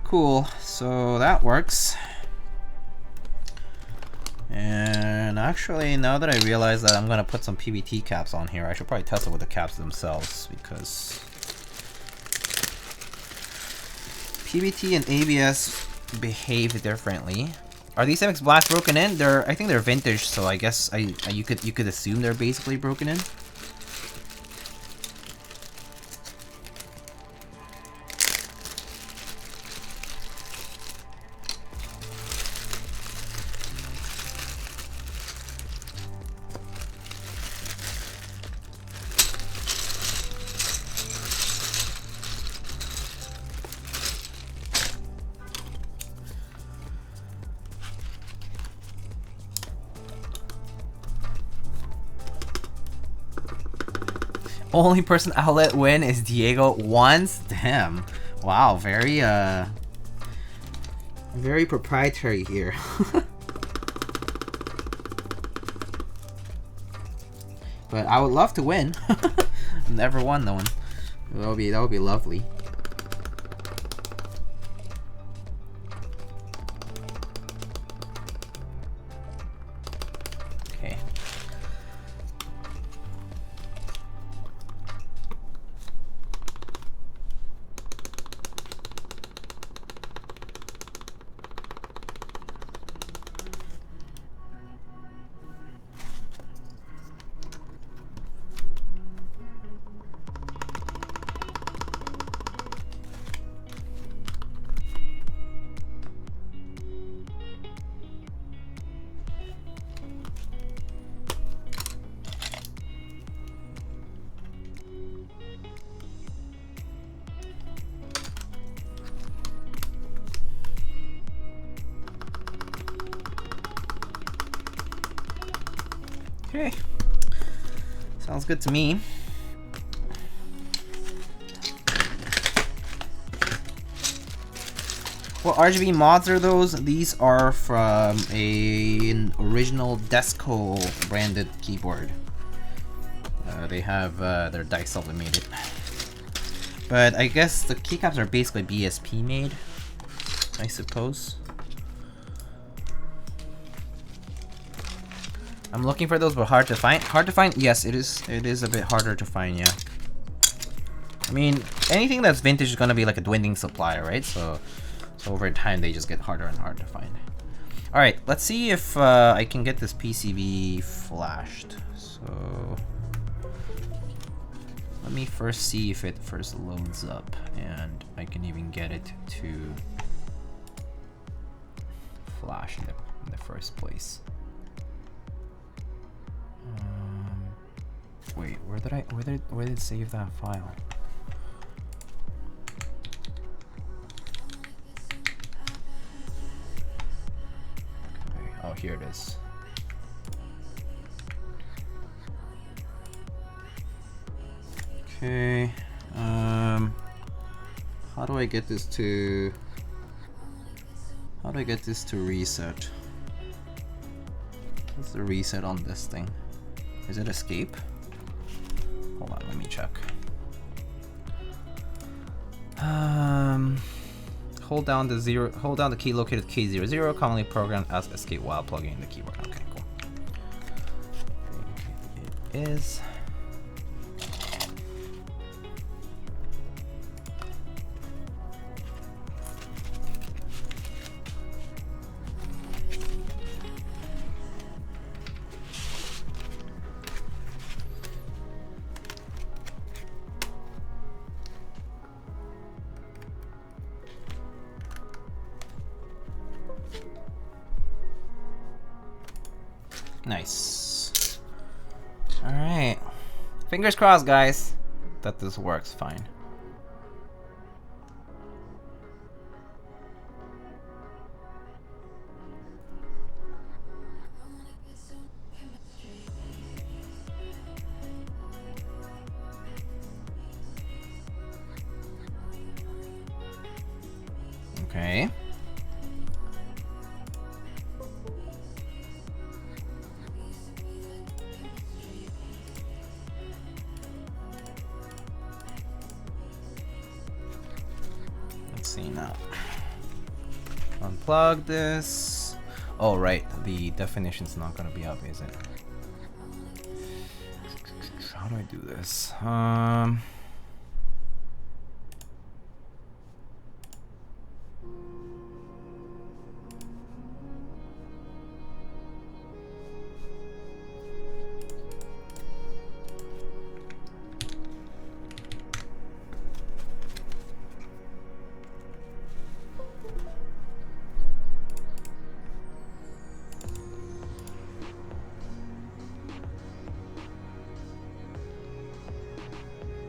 Cool. So that works. And actually, now that I realize that I'm gonna put some PVT caps on here, I should probably test it with the caps themselves, because PVT and ABS behave differently. Are these MX Blacks broken in? I think they're vintage, so I guess you could assume they're basically broken in. Only person outlet win is Diego once? Damn. Wow, very proprietary here. But I would love to win. Never won though. That would be lovely. Okay. Okay. Sounds good to me. What RGB mods are those? These are from an original Desco branded keyboard. They have their dice sublimated. But I guess the keycaps are basically BSP made, I suppose. I'm looking for those, but hard to find. Hard to find? Yes, it is. It is a bit harder to find, yeah. I mean, anything that's vintage is gonna be like a dwindling supply, right? So over time, they just get harder and harder to find. All right, let's see if I can get this PCB flashed. So let me first see if it first loads up, and I can even get it to flash in the first place. Wait, where did it save that file? Okay, oh, here it is. Okay, how do I get this to reset? What's the reset on this thing? Is it escape? Hold on, let me check. Hold down the key located K00, commonly programmed as escape while plugging in the keyboard. Okay, cool. It is. Nice. Alright. Fingers crossed, guys, that this works fine. Okay. Let's see now. Unplug this. Oh, right. The definition's not gonna be up, is it? How do I do this?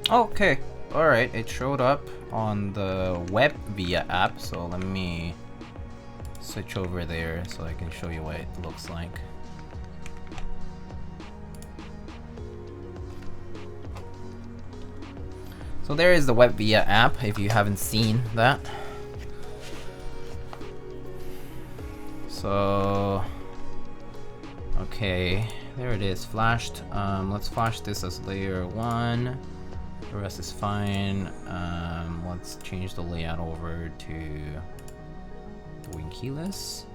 Okay, alright, it showed up on the web via app, so let me switch over there so I can show you what it looks like. So there is the web via app if you haven't seen that. So, okay, there it is, flashed. Let's flash this as layer 1. The rest is fine. Let's change the layout over to doing keyless.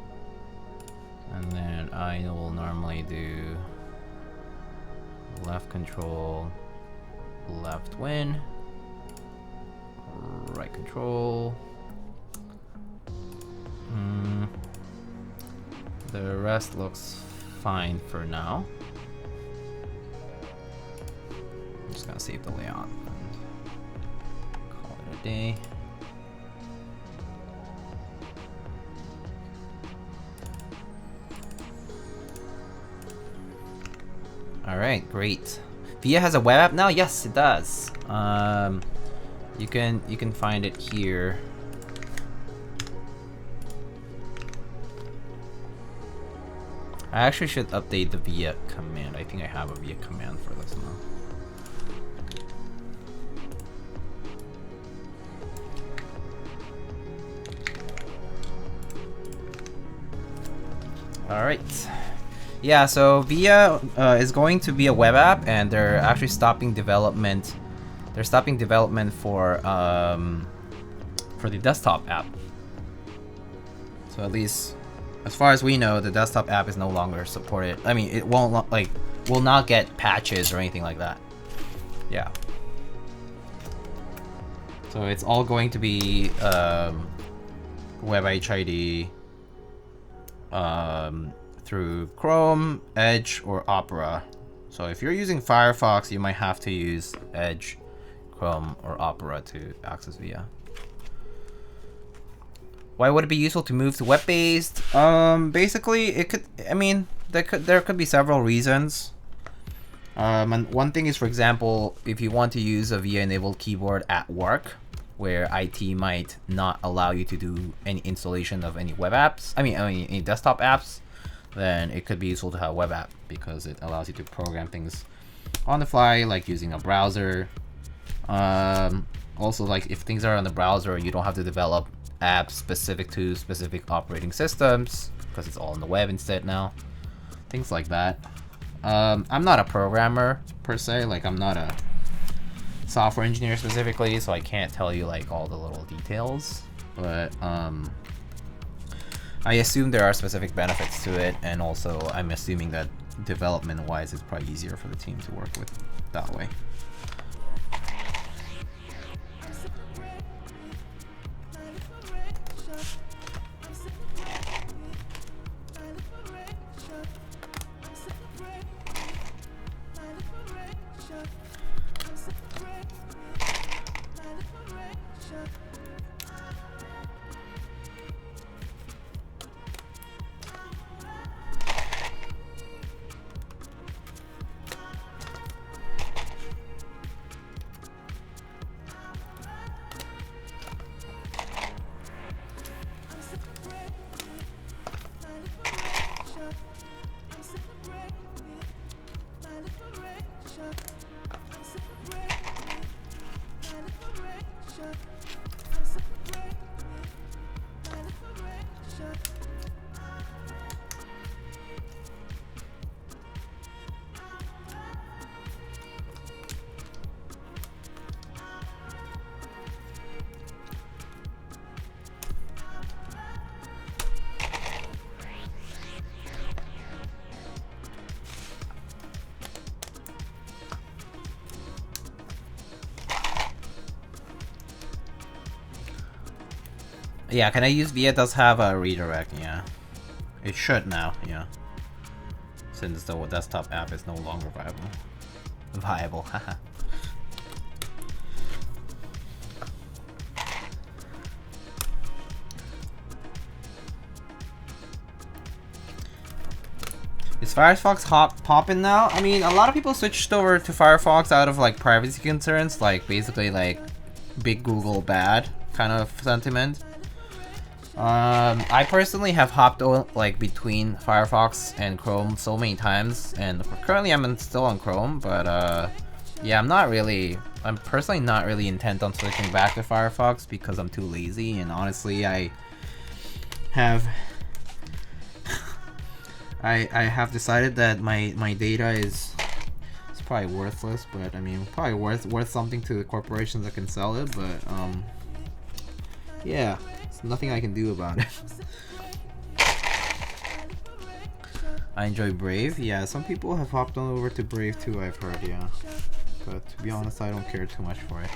And then I will normally do left control, left win, right control. The rest looks fine for now. I'm just gonna save the layout and call it a day. Alright, great. Via has a web app now? Yes, it does. You can find it here. I actually should update the via command. I think I have a via command for this now. Alright. Yeah, so Via is going to be a web app, and they're actually stopping development. They're stopping development for the desktop app. So at least, as far as we know, the desktop app is no longer supported. I mean, it won't will not get patches or anything like that. Yeah. So it's all going to be Web HID through Chrome, Edge, or Opera. So if you're using Firefox, you might have to use Edge, Chrome, or Opera to access Via. Why would it be useful to move to web-based? Basically, it could. I mean, there could be several reasons. And one thing is, for example, if you want to use a Via-enabled keyboard at work, where IT might not allow you to do any installation of any web apps. I mean, any desktop apps, then it could be useful to have a web app because it allows you to program things on the fly, like using a browser. Also, like if things are on the browser, you don't have to develop apps specific to specific operating systems because it's all on the web instead now. Things like that. I'm not a programmer per se, like I'm not a software engineer specifically, so I can't tell you like all the little details, but I assume there are specific benefits to it, and also I'm assuming that development wise it's probably easier for the team to work with that way. Yeah, can I use VIA does have a redirect, yeah. It should now, yeah. Since the desktop app is no longer viable. Haha. Is Firefox popping now? I mean, a lot of people switched over to Firefox out of like privacy concerns, like basically like big Google bad kind of sentiment. I personally have hopped like between Firefox and Chrome so many times, and currently I'm still on Chrome, but yeah, I'm personally not really intent on switching back to Firefox because I'm too lazy, and honestly I have decided that my data is probably worthless, but I mean probably worth something to the corporations that can sell it, but yeah, there's nothing I can do about it. I enjoy Brave. Yeah, some people have hopped on over to Brave too, I've heard, yeah. But to be honest, I don't care too much for it.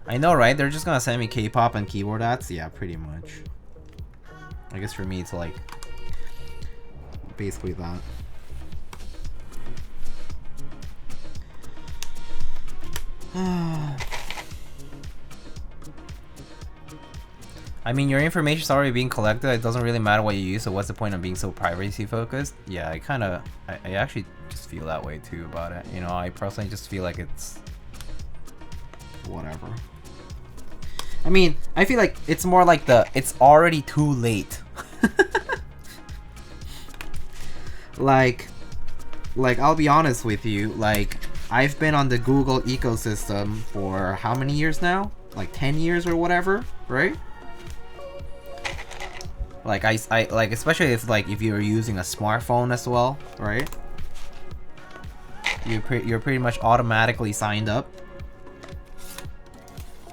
I know, right? They're just gonna send me K-pop and keyboard ads? Yeah, pretty much. I guess for me it's like basically that. I mean, your information's already being collected. It doesn't really matter what you use, so what's the point of being so privacy focused? Yeah, I actually just feel that way too about it. You know, I personally just feel like it's whatever. I mean, I feel like it's more like it's already too late. like I'll be honest with you, like I've been on the Google ecosystem for how many years now? Like 10 years or whatever, right? Like I like, especially if you're using a smartphone as well, right? You're pretty much automatically signed up.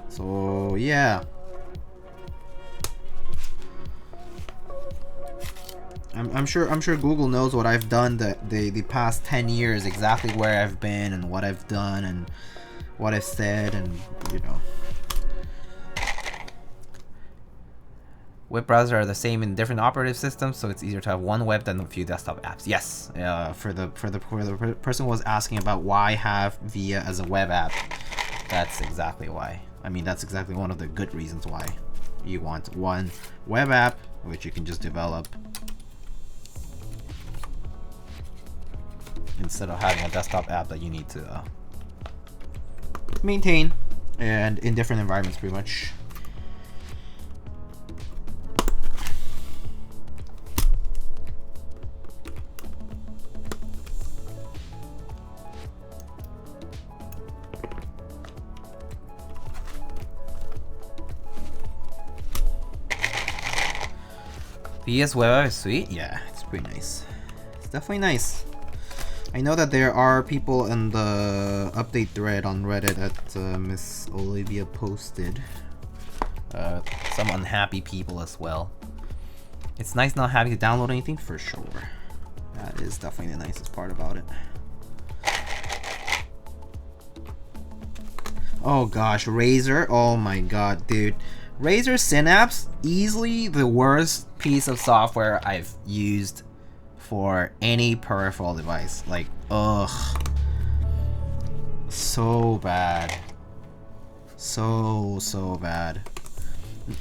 So yeah, I'm sure Google knows what I've done the past 10 years, exactly where I've been and what I've done and what I've said, and you know. Web browsers are the same in different operative systems, so it's easier to have one web than a few desktop apps. Yes, for the person who was asking about why have VIA as a web app, that's exactly why. I mean, that's exactly one of the good reasons why you want one web app, which you can just develop instead of having a desktop app that you need to maintain, and in different environments pretty much. VS Web App is sweet? Yeah, it's pretty nice. It's definitely nice. I know that there are people in the update thread on Reddit that Miss Olivia posted. Some unhappy people as well. It's nice not having to download anything, for sure. That is definitely the nicest part about it. Oh gosh, Razer. Oh my god, dude. Razer Synapse, easily the worst piece of software I've used for any peripheral device. Like, ugh. So bad. So bad.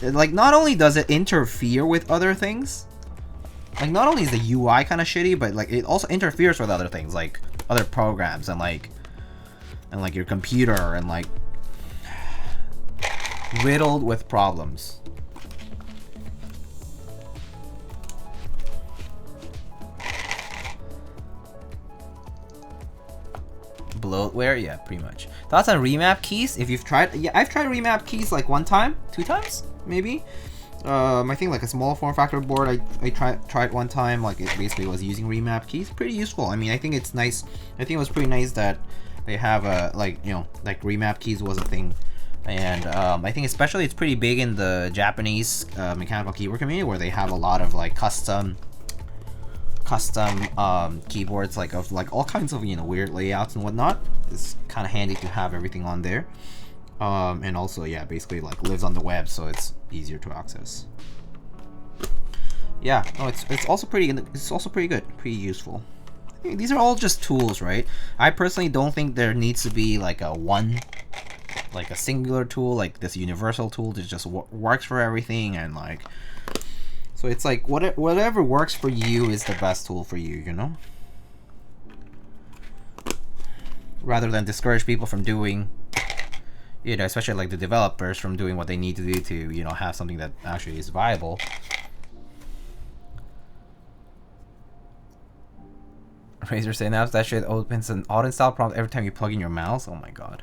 Like, not only does it interfere with other things, like, not only is the UI kind of shitty, but like, it also interferes with other things, like other programs and like your computer, and like riddled with problems. Bloatware? Yeah, pretty much. Thoughts on remap keys? If you've tried, yeah, I've tried remap keys like 1 time, 2 times, maybe. I think like a small form factor board, I tried 1 time, like it basically was using remap keys. Pretty useful. I mean, I think it's nice. I think it was pretty nice that they have a, like, you know, like remap keys was a thing. And I think especially it's pretty big in the Japanese mechanical keyboard community, where they have a lot of like custom custom keyboards like of like all kinds of, you know, weird layouts and whatnot. It's kind of handy to have everything on there. And also, yeah, basically like lives on the web, so it's easier to access. Yeah, no, it's also pretty good, pretty useful. I mean, these are all just tools, right? I personally don't think there needs to be like a singular tool, like this universal tool that just works for everything, and like, so it's like whatever works for you is the best tool for you, you know? Rather than discourage people from doing, you know, especially like the developers from doing what they need to do to, you know, have something that actually is viable. Razer saying now that shit opens an auto install prompt every time you plug in your mouse. Oh my god.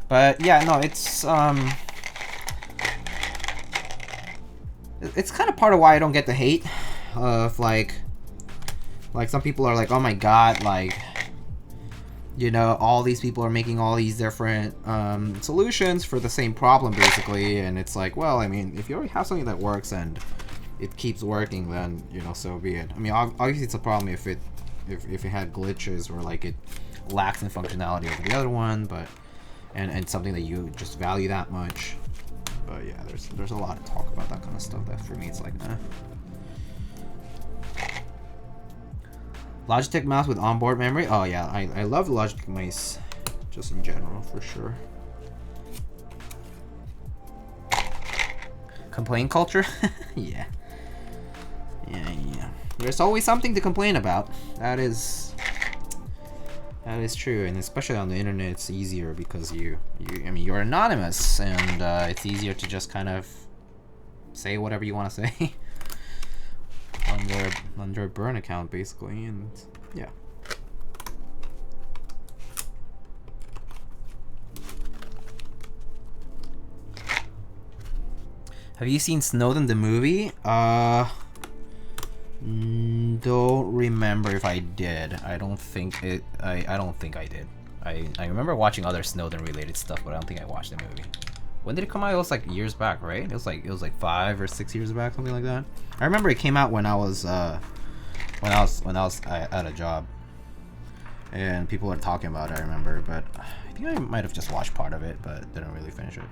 But yeah, no, it's kind of part of why I don't get the hate of like some people are like, oh my god, like, you know, all these people are making all these different solutions for the same problem basically, and it's like, well, I mean, if you already have something that works and it keeps working, then, you know, so be it. I mean, obviously it's a problem if it had glitches or like it lacks in functionality over the other one, but and something that you just value that much. But yeah, there's a lot of talk about that kind of stuff that for me it's like, Logitech mouse with onboard memory. Oh yeah, I love Logitech mice just in general for sure. Complaint culture? Yeah. Yeah. There's always something to complain about. That is true, and especially on the internet, it's easier because I mean, you're anonymous, and it's easier to just kind of say whatever you want to say under a burn account, basically, and yeah. Have you seen Snowden the movie? Don't remember if I did. I don't think I did. I remember watching other Snowden related stuff, but I don't think I watched the movie. When did it come out? It was like years back, right? It was like 5 or 6 years back, something like that. I remember it came out when I was at a job, and people were talking about it. I remember, but I think I might have just watched part of it, but didn't really finish it.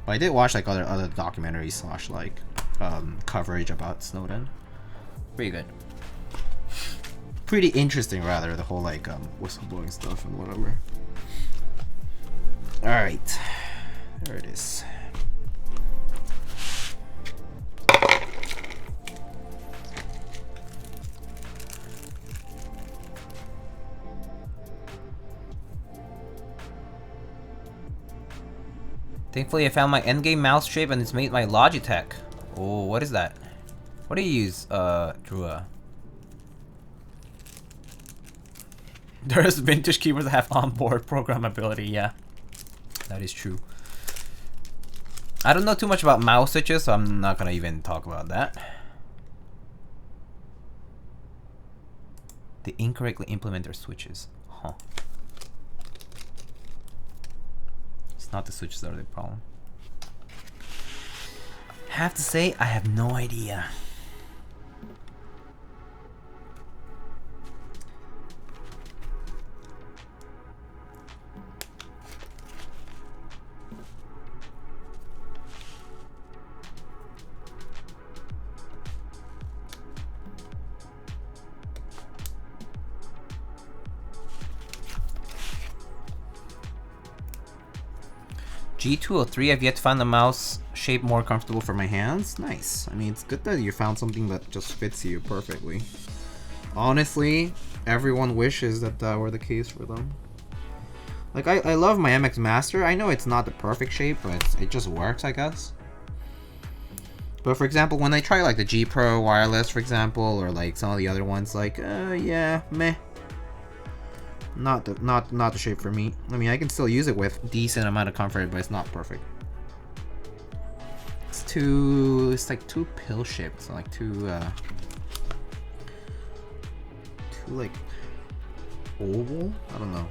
But I did watch like other documentaries / like coverage about Snowden. Pretty good. Pretty interesting, rather, the whole like whistleblowing stuff and whatever. All right, there it is. Thankfully, I found my endgame mouse shape and it's made my Logitech. Oh, what is that? What do you use, Drua? There's vintage keyboards that have onboard programmability, yeah. That is true. I don't know too much about mouse switches, so I'm not gonna even talk about that. They incorrectly implement their switches. Huh. It's not the switches that are the problem. Have to say, I have no idea. G203, I've yet to find the mouse shape more comfortable for my hands. Nice. I mean, it's good that you found something that just fits you perfectly. Honestly, everyone wishes that that were the case for them. Like, I love my MX Master. I know it's not the perfect shape, but it just works, I guess. But for example, when I try like the G Pro wireless, for example, or like some of the other ones, like, yeah, meh. Not the shape for me. I mean, I can still use it with decent amount of comfort, but it's not perfect. It's like too pill shaped. So like too like oval. I don't know.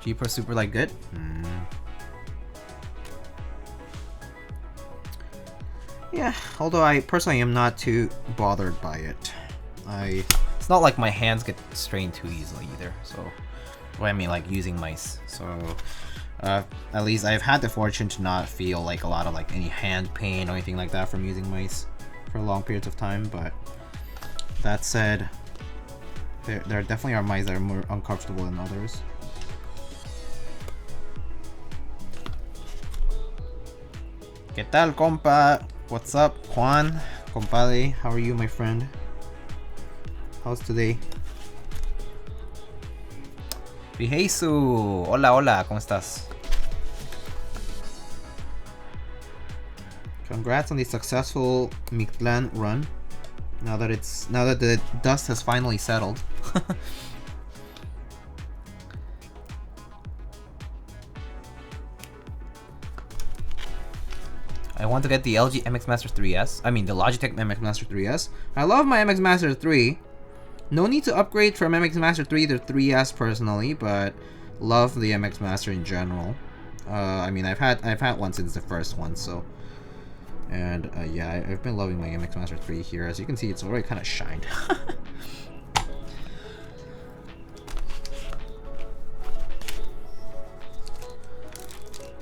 G Pro Super like good. Yeah, although I personally am not too bothered by it. It's not like my hands get strained too easily either, so... Well, I mean, like, using mice, so... at least I've had the fortune to not feel like a lot of like any hand pain or anything like that from using mice for long periods of time, but... That said, there definitely are mice that are more uncomfortable than others. ¿Qué tal, compa? What's up, Juan? Compadre, how are you, my friend? How's today? Vijesu! Hola, hola, ¿cómo estás? Congrats on the successful Mictlan run. Now that the dust has finally settled. I want to get the LG MX Master 3S. I mean, the Logitech MX Master 3S. I love my MX Master 3. No need to upgrade from MX Master 3 to 3S personally, but love the MX Master in general. I mean, I've had one since the first one, so. And yeah, I've been loving my MX Master 3 here. As you can see, it's already kind of shined.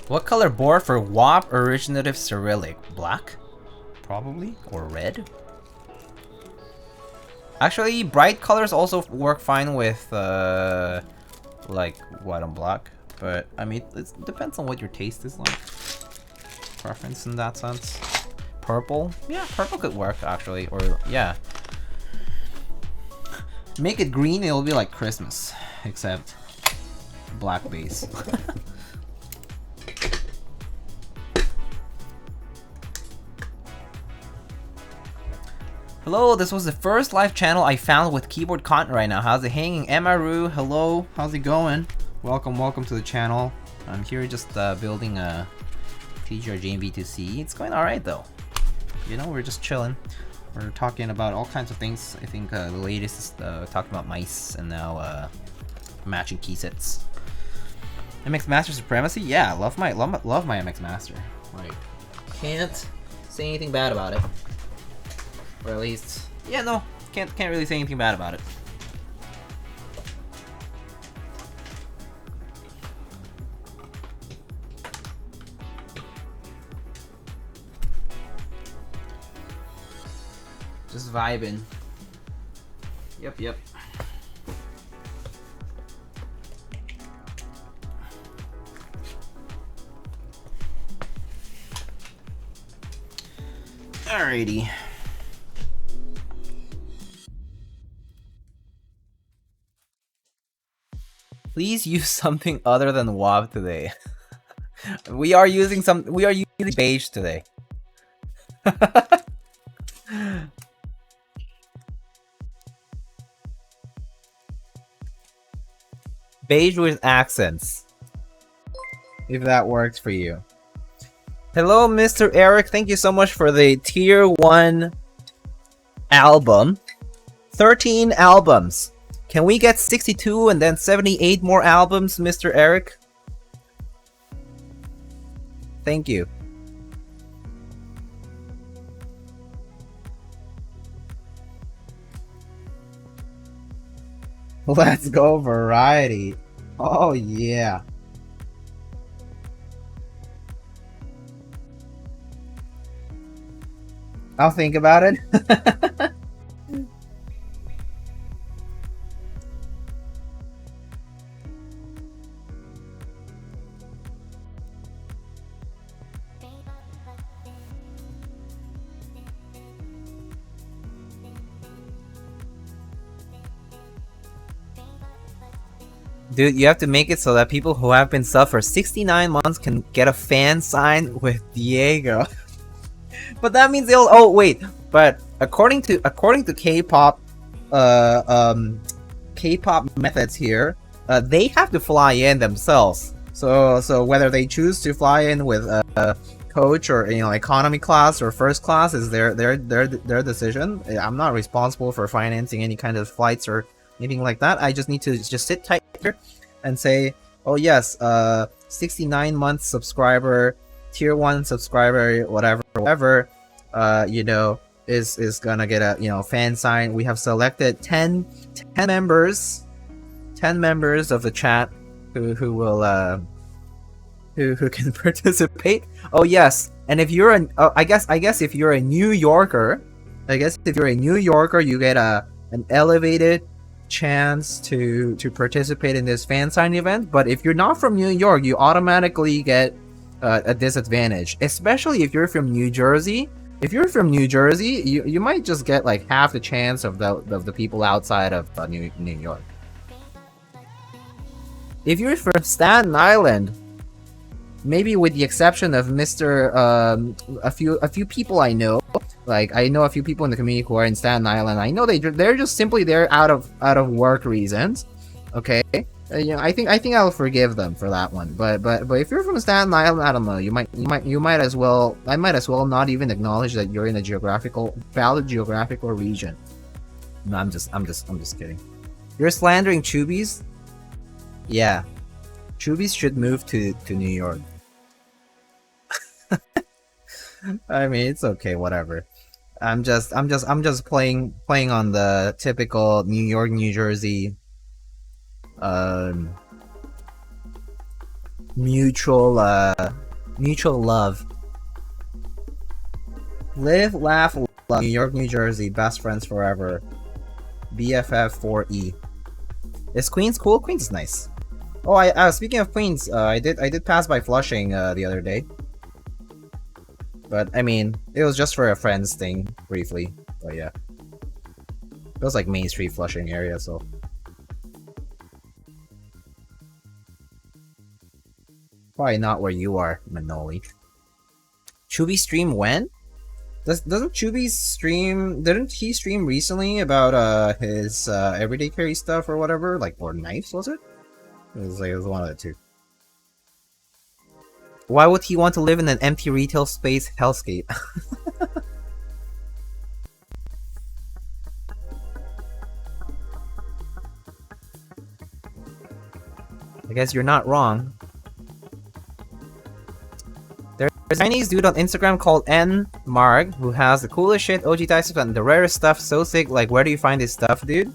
What color board for WAP originative Cyrillic? Black? Probably? Or red? Actually, bright colors also work fine with like white and black. But I mean, it depends on what your taste is like. Preference in that sense. Purple? Yeah, purple could work actually. Or yeah. Make it green, it'll be like Christmas. Except black base. Hello, this was the first live channel I found with keyboard content right now. How's it hanging? Emaru, hello, how's it going? Welcome to the channel. I'm here just building a TGR JMV2C. It's going alright though. You know, we're just chilling. We're talking about all kinds of things. I think the latest is talking about mice and now matching key sets. MX Master Supremacy? Yeah, love my MX Master. Like, can't say anything bad about it. Or at least, yeah, no, can't really say anything bad about it. Just vibing. Yep. Alrighty. Please use something other than WAV today. we are using beige today. Beige with accents. If that works for you. Hello, Mr. Eric. Thank you so much for the tier 1 album. 13 albums. Can we get 62 and then 78 more albums, Mr. Eric? Thank you. Let's go variety. Oh yeah. I'll think about it. Dude, you have to make it so that people who have been subbed for 69 months can get a fan sign with Diego. But that means they'll. Oh wait, but according to K-pop, K-pop methods here, they have to fly in themselves. So whether they choose to fly in with a coach or economy class or first class is their decision. I'm not responsible for financing any kind of flights or anything like that. I just need to just sit tight here and say, oh yes, 69 month subscriber, tier 1 subscriber, whatever. you know, is gonna get a, you know, fan sign. We have selected 10 members, 10 members of the chat who will who can participate. Oh yes, and if you're an I guess if you're a New Yorker, you get an elevated chance to participate in this fan sign event. But if you're not from New York, you automatically get a disadvantage, especially if you're from New Jersey. If you're from New Jersey, you might just get like half the chance of the people outside of New York. If you're from Staten Island, maybe with the exception of Mr. A few people I know, like I know a few people in the community who are in Staten Island. I know they're just simply there out of work reasons. Okay, you know, I think I'll forgive them for that one. But if you're from Staten Island, I don't know. You might as well. I might as well not even acknowledge that you're in a valid geographical region. No, I'm just kidding. You're slandering Chubbies. Yeah, Chubbies should move to New York. I mean, it's okay, whatever. I'm just playing on the typical New York, New Jersey mutual love. Live, laugh, love. New York, New Jersey, best friends forever. BFF4E. Is Queens cool? Queens is nice. Oh, speaking of Queens, I did pass by Flushing the other day. But I mean, it was just for a friend's thing, briefly. But yeah, it was like Main Street, Flushing area, so. Probably not where you are, Manoli. Chubby stream when? Doesn't Chubby stream? Didn't he stream recently about his everyday carry stuff or whatever, like, or knives? Was it? It was one of the two. Why would he want to live in an empty retail space hellscape? I guess you're not wrong. There's a Chinese dude on Instagram called N Marg who has the coolest shit, OG dyesubs, and the rarest stuff. So sick. Like, where do you find this stuff, dude?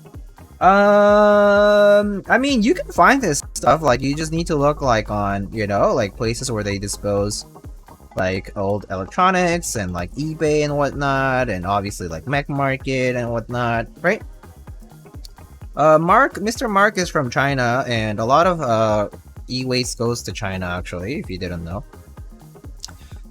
I mean, you can find this stuff, like, you just need to look, like, on, you know, like, places where they dispose, like, old electronics, and, like, eBay and whatnot, and obviously, like, Mech Market and whatnot, right? Mr. Mark is from China, and a lot of, e-waste goes to China, actually, if you didn't know.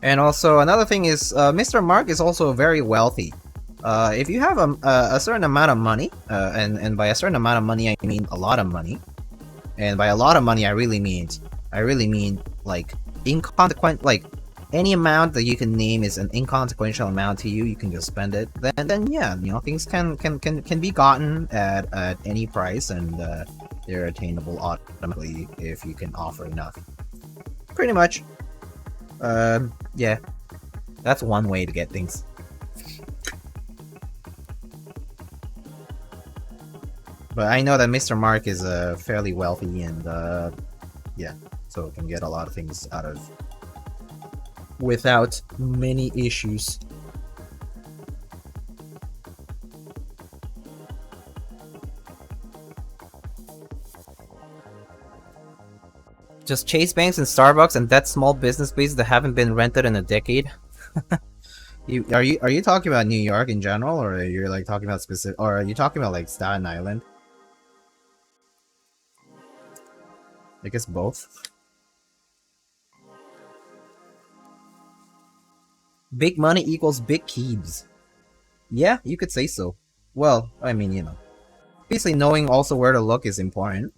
And also, another thing is, Mr. Mark is also very wealthy. If you have a certain amount of money, and by a certain amount of money I mean a lot of money, and by a lot of money I really mean like inconsequent, like any amount that you can name is an inconsequential amount to you. You can just spend it. Then yeah, you know, things can be gotten at any price, and they're attainable automatically if you can offer enough. Pretty much. Yeah, that's one way to get things. But I know that Mr. Mark is fairly wealthy, and yeah, so can get a lot of things out of without many issues. Just Chase banks and Starbucks and that small business spaces that haven't been rented in a decade. Are you talking about New York in general, or are you like talking about specific, or are you talking about like Staten Island? I guess both. Big money equals big keys. Yeah, you could say so. Well, I mean, you know, basically knowing also where to look is important.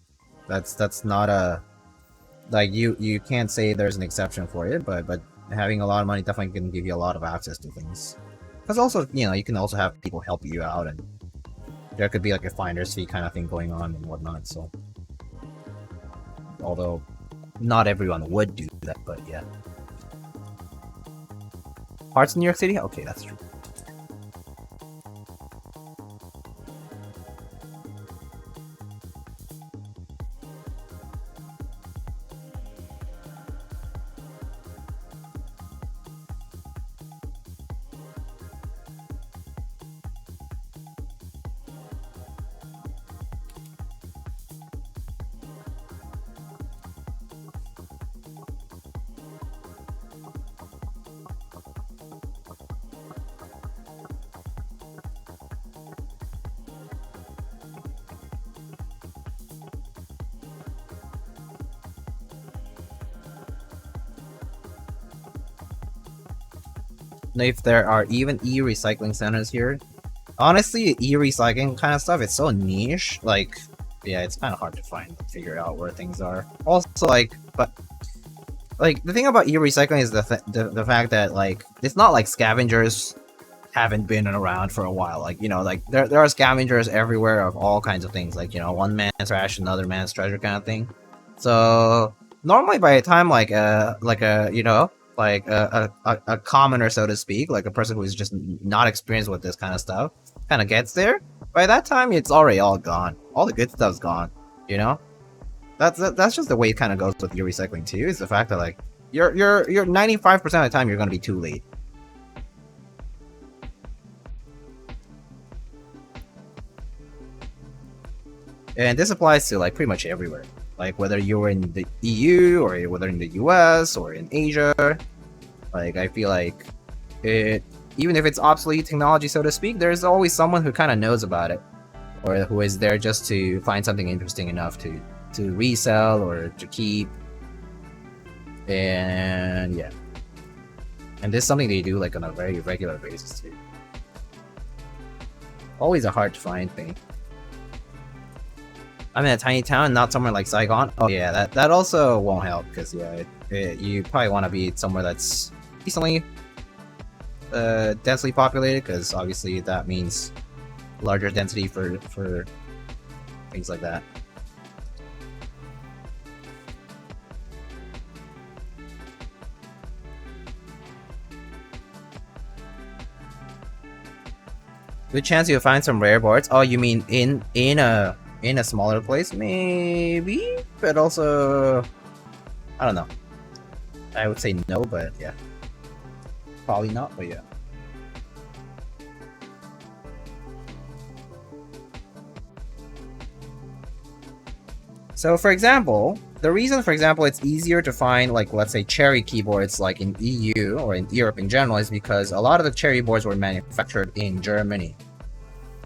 That's not a, like, you can't say there's an exception for it, but having a lot of money definitely can give you a lot of access to things. Because also, you know, you can also have people help you out, and there could be like a finder's fee kind of thing going on and whatnot, so. Although, not everyone would do that, but yeah. Hearts in New York City? Okay, that's true. don't know if there are even e-recycling centers here. Honestly, e-recycling kind of stuff, it's so niche. Like, yeah, it's kind of hard to figure out where things are. Also, like, but like the thing about e-recycling is the fact that like it's not like scavengers haven't been around for a while. Like, you know, like there are scavengers everywhere of all kinds of things. Like, you know, one man's trash, another man's treasure kind of thing. So normally by the time like a you know, like a commoner, so to speak, like a person who is just not experienced with this kind of stuff, kind of gets there. By that time, it's already all gone. All the good stuff's gone. You know, that's just the way it kind of goes with your recycling too. Is the fact that like you're 95% of the time you're gonna be too late. And this applies to like pretty much everywhere. Like whether you're in the EU or whether in the US or in Asia, like I feel like it, even if it's obsolete technology, so to speak, there's always someone who kind of knows about it, or who is there just to find something interesting enough to resell or to keep. And yeah, and this is something they do like on a very regular basis too. Always a hard to find thing. I'm in a tiny town, not somewhere like Saigon. Oh yeah, that also won't help because yeah, you probably want to be somewhere that's decently densely populated, because obviously that means larger density for things like that. Good chance you'll find some rare boards. Oh, you mean in a smaller place? Maybe, but also I don't know. I would say no, but yeah, probably not. But yeah. So for example, the reason, for example, it's easier to find like, let's say, cherry keyboards like in EU or in Europe in general is because a lot of the cherry boards were manufactured in Germany.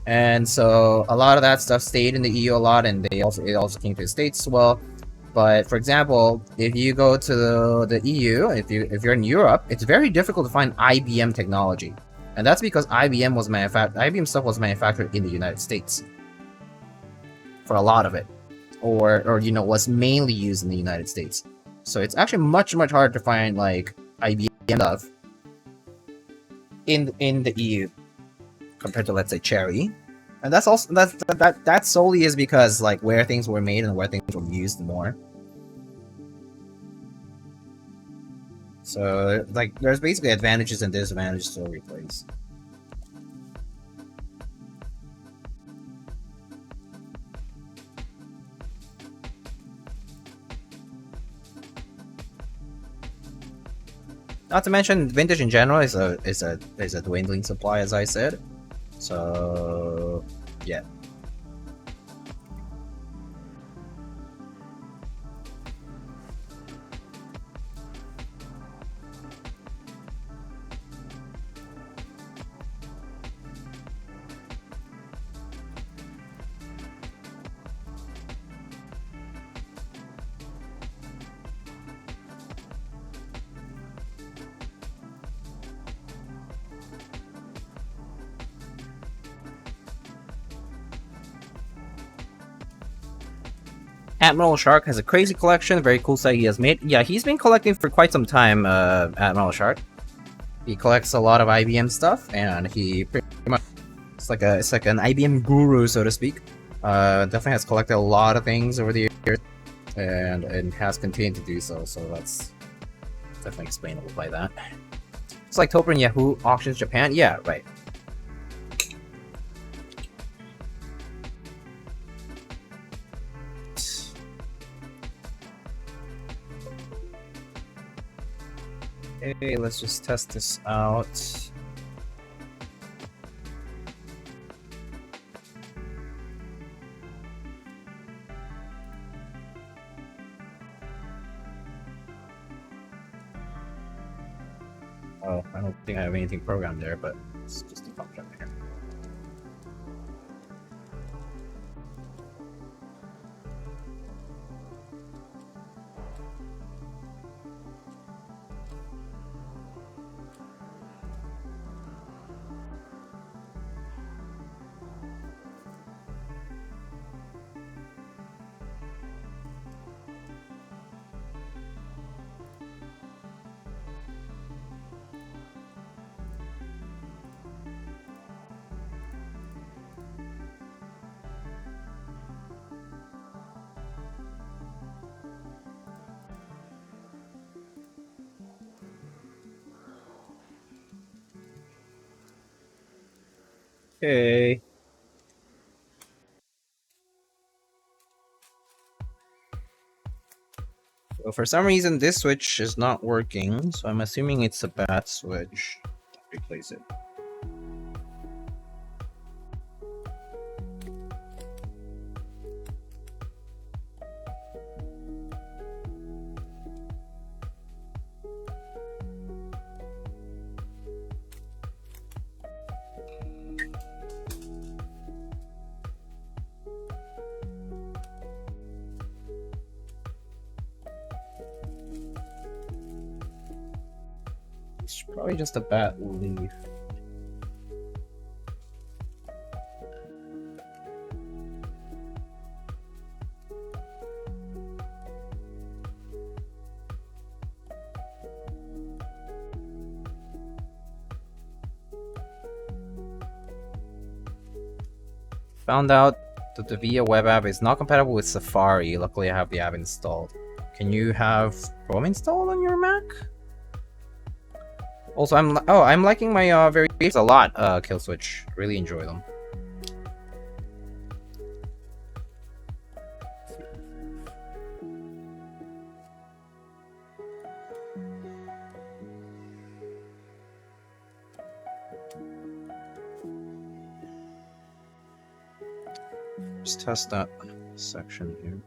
And so a lot of that stuff stayed in the EU a lot, and it also came to the States as well. But for example, if you go to the EU, if you're in Europe, it's very difficult to find IBM technology. And that's because IBM stuff was manufactured in the United States for a lot of it. Or you know, was mainly used in the United States. So it's actually much harder to find like IBM stuff in the EU compared to, let's say, cherry. And that's also that solely is because like where things were made and where things were used more. So like there's basically advantages and disadvantages to every place. Not to mention, vintage in general is a dwindling supply, as I said. So yeah. Admiral Shark has a crazy collection, very cool set he has made. Yeah, he's been collecting for quite some time, Admiral Shark. He collects a lot of IBM stuff, and he pretty much it's like an IBM guru, so to speak. Definitely has collected a lot of things over the years, and has continued to do so. So that's definitely explainable by that. It's like Topper and Yahoo Auctions Japan. Yeah, right. Okay, let's just test this out. Oh, I don't think I have anything programmed there, but it's just a function here. Okay. So for some reason, this switch is not working, so I'm assuming it's a bad switch. Replace it. It's probably just a bad leaf. Found out that the VIA web app is not compatible with Safari. Luckily, I have the app installed. Can you have Chrome installed on your Mac? Also, I'm liking my variations a lot. Kill switch, really enjoy them. Just test that section here.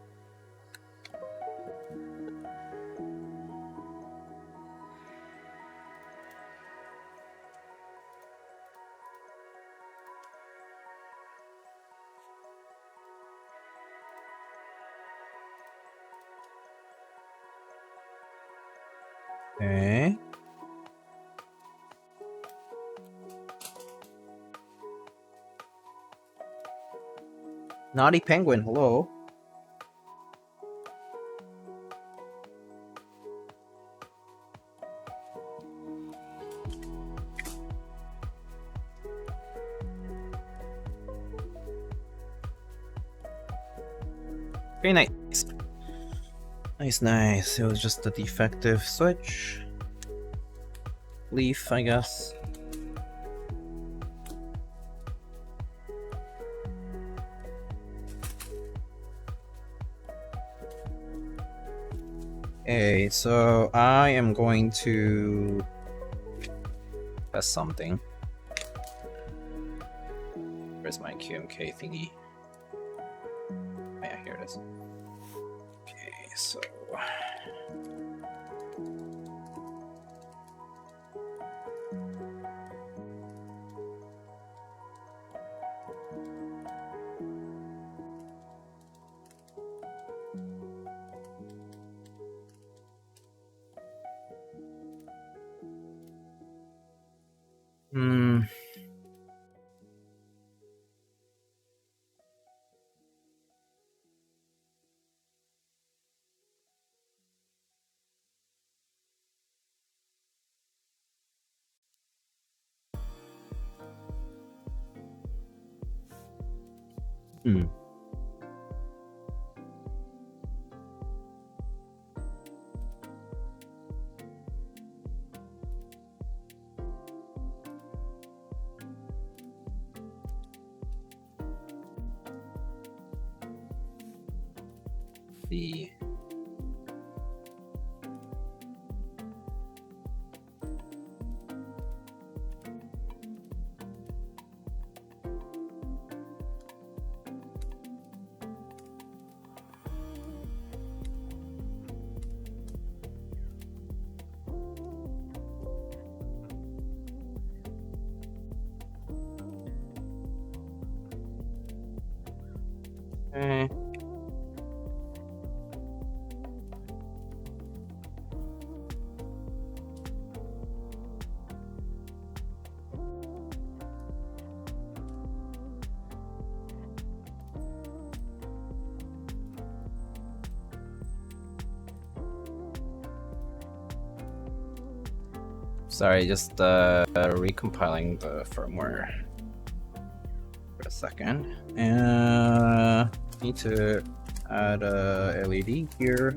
Okay. Naughty Penguin, hello. Very nice. Nice. It was just a defective switch. Leaf, I guess. Okay, so I am going to test something. Where's my QMK thingy? Oh, yeah, here it is. Okay, so the sorry, just recompiling the firmware for a second. Need to add a LED here.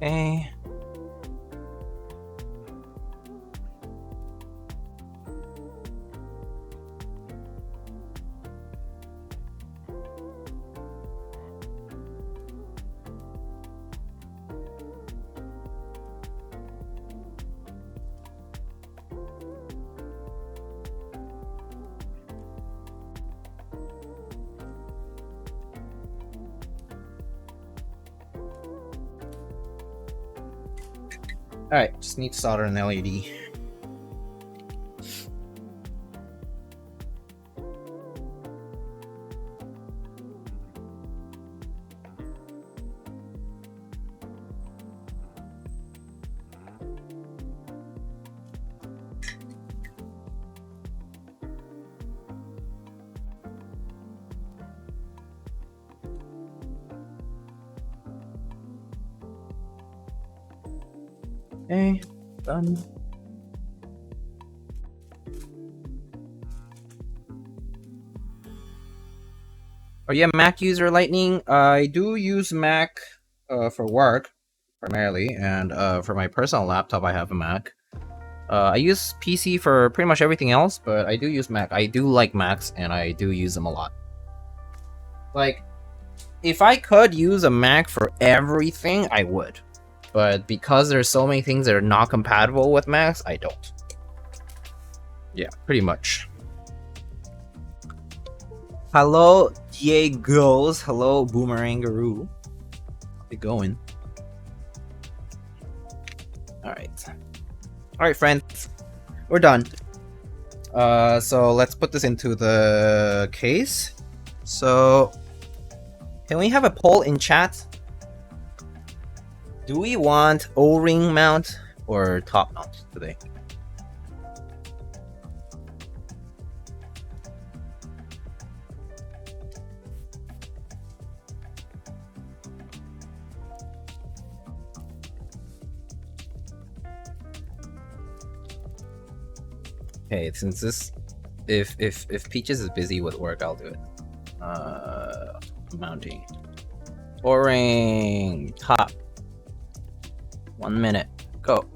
Okay. Alright, just need to solder an LED. Okay, done. Oh yeah, Mac user Lightning. I do use Mac for work primarily, and for my personal laptop, I have a Mac. I use PC for pretty much everything else, but I do use Mac. I do like Macs, and I do use them a lot. Like, if I could use a Mac for everything, I would. But because there's so many things that are not compatible with Macs, I don't. Yeah, pretty much. Hello, Diegos. Hello, Boomerangaroo. How's it going? Alright. Alright, friends. We're done. So let's put this into the case. So, can we have a poll in chat? Do we want O-ring mount or top mount today? Okay, since this, if Peaches is busy with work, I'll do it. Mounting. O-ring top. 1 minute. Go.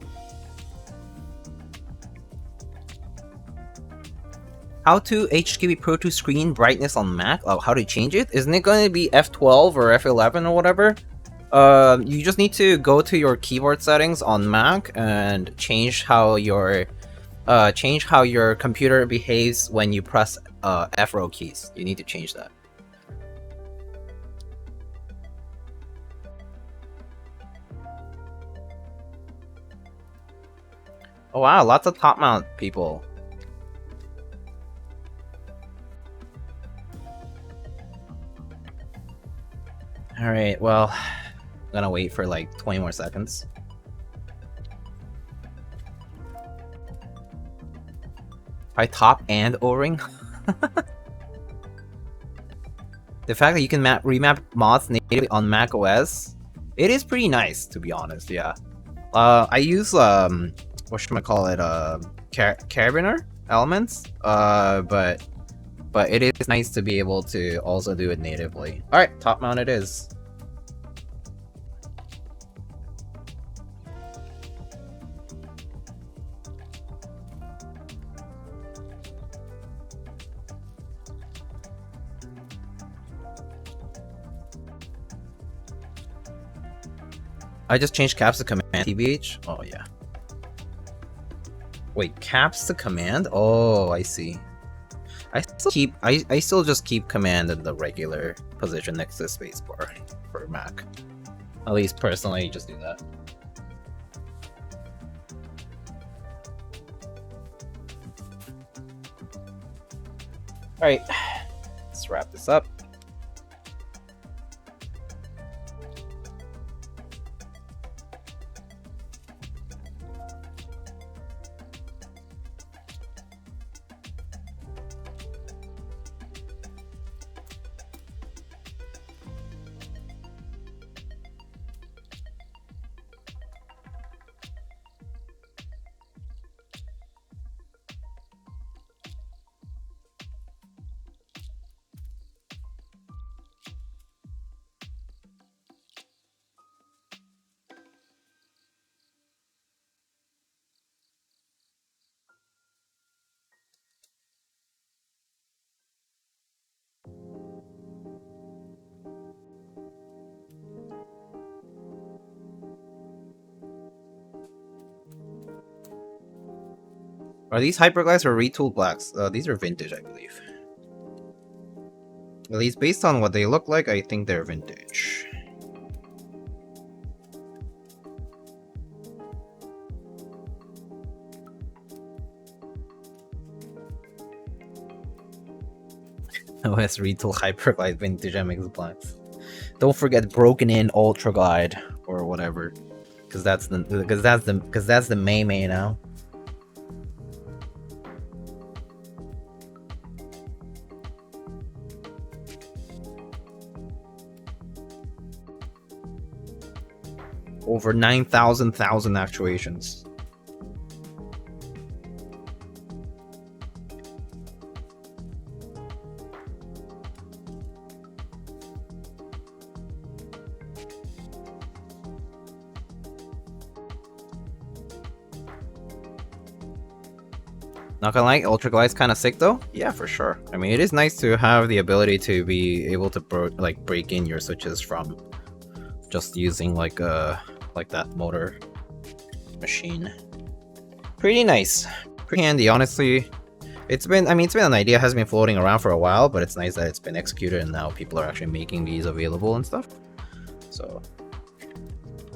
How to HKB Pro 2 screen brightness on Mac? Oh, how to change it? Isn't it going to be F12 or F11 or whatever? You just need to go to your keyboard settings on Mac and change how your computer behaves when you press F row keys. You need to change that. Oh wow, lots of top mount people. Alright, well, I'm gonna wait for like 20 more seconds. Try top and O-ring? The fact that you can remap mods natively on Mac OS, it is pretty nice, to be honest, yeah. I use, whatchamacallit, carabiner elements, but it is nice to be able to also do it natively. Alright, top mount it is. I just changed caps to command, TBH? Oh yeah. Wait, caps to command? Oh, I see. I still just keep command in the regular position next to the spacebar for Mac. At least personally, just do that. Alright, let's wrap this up. Are these hyperglass or retooled blacks? These are vintage, I believe. At least based on what they look like, I think they're vintage. OS retool hyperglide vintage MX blacks. Don't forget broken in ultra glide or whatever, because that's the main now. Over 9,000 actuations. Not gonna lie, Ultra Glide's kind of sick though. Yeah, for sure. I mean, it is nice to have the ability to be able to break in your switches from just using like that motor machine. Pretty nice, pretty handy, honestly. It's been an idea has been floating around for a while, but it's nice that it's been executed and now people are actually making these available and stuff. So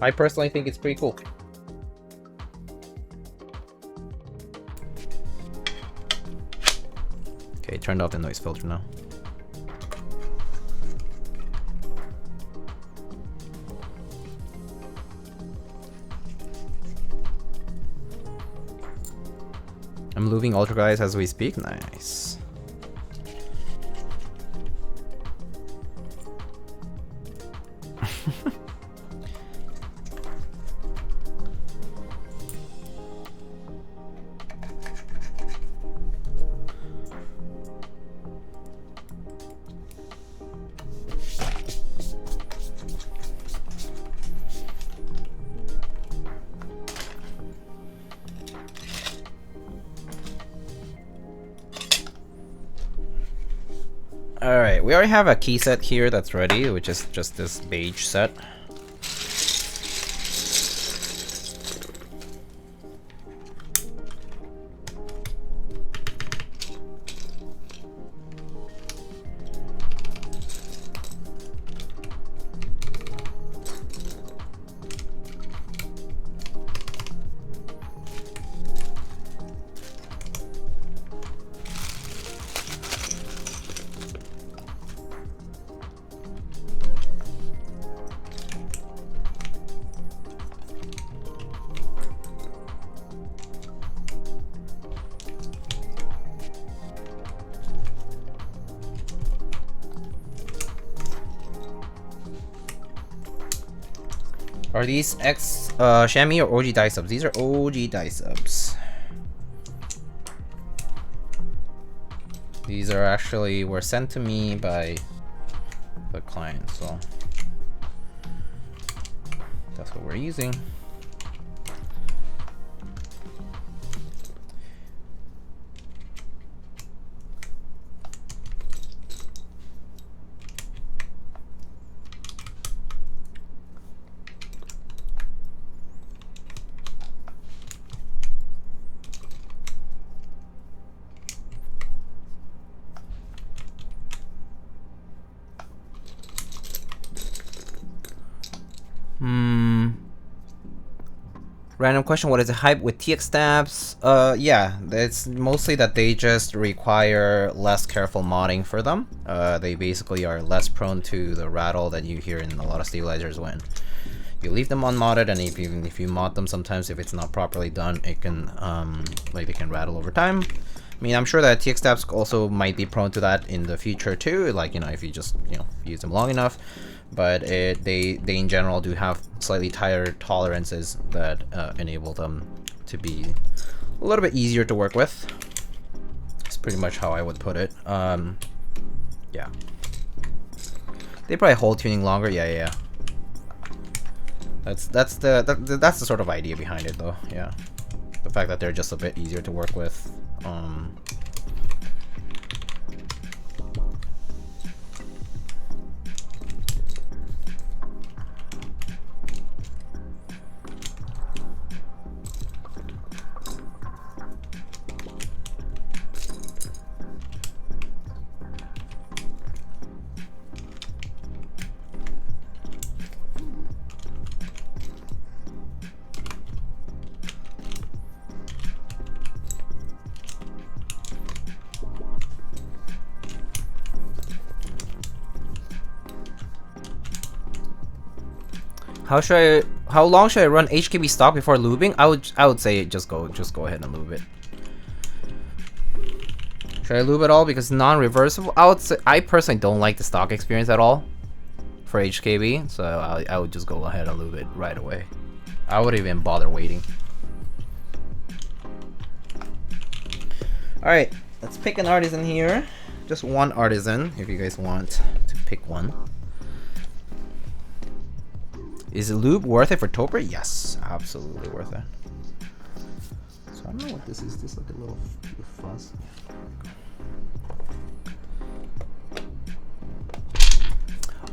I personally think it's pretty cool. Okay, turned off the noise filter now. I'm lubing Ultra Guys as we speak. Nice. Alright, we already have a key set here that's ready, which is just this beige set. Are these chamois or OG dyesubs? These are OG dyesubs. These are actually were sent to me by the client, so that's what we're using. Random question, what is the hype with TX stabs? Yeah, it's mostly that they just require less careful modding for them. They basically are less prone to the rattle that you hear in a lot of stabilizers when you leave them unmodded, and if you mod them, sometimes if it's not properly done, it can they can rattle over time. I mean, I'm sure that TX stabs also might be prone to that in the future too, like, if you just, use them long enough. But they in general do have slightly tighter tolerances that enable them to be a little bit easier to work with. That's pretty much how I would put it. Yeah. They probably hold tuning longer. Yeah. That's the sort of idea behind it, though. Yeah. The fact that they're just a bit easier to work with. How long should I run HKB stock before lubing? I would say just go ahead and lube it. Should I lube it all because non-reversible? I personally don't like the stock experience at all for HKB, so I would just go ahead and lube it right away. I wouldn't even bother waiting. All right, let's pick an artisan here. Just one artisan if you guys want to pick one. Is lube worth it for Topper? Yes, absolutely worth it. So I don't know what this is. Just like a little fuzz.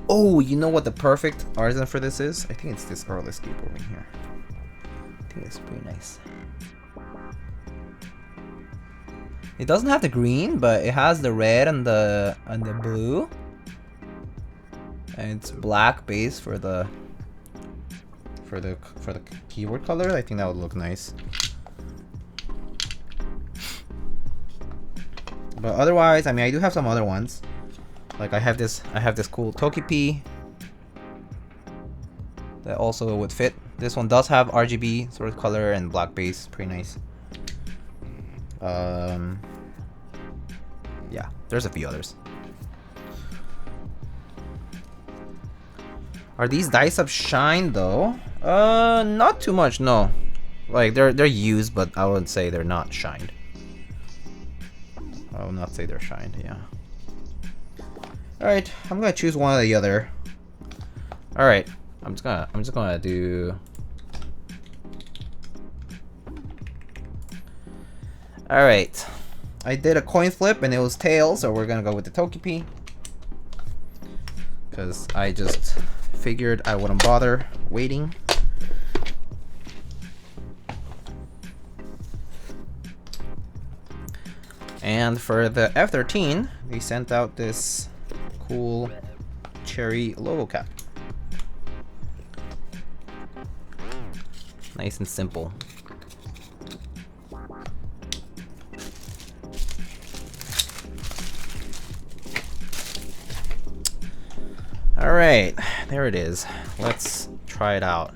Oh, you know what the perfect artisan for this is? I think it's this early skateboard in here. I think it's pretty nice. It doesn't have the green, but it has the red and the blue. And it's black base for the keyboard color. I think that would look nice. But otherwise, I mean, I do have some other ones. Like I have this cool Tokipi that also would fit. This one does have RGB sort of color and black base, pretty nice. Yeah, there's a few others. Are these dyesubs shine though? Not too much, no. Like they're used, but I wouldn't say they're not shined. I would not say they're shined, yeah. Alright, I'm gonna choose one or the other. Alright, I'm just gonna do. Alright. I did a coin flip and it was tails, so we're gonna go with the Tokipi. Because I just figured I wouldn't bother waiting. And for the F13, they sent out this cool cherry logo cap. Nice and simple. Alright, there it is. Let's try it out.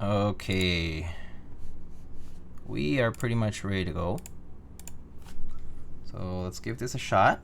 Okay, we are pretty much ready to go. So let's give this a shot.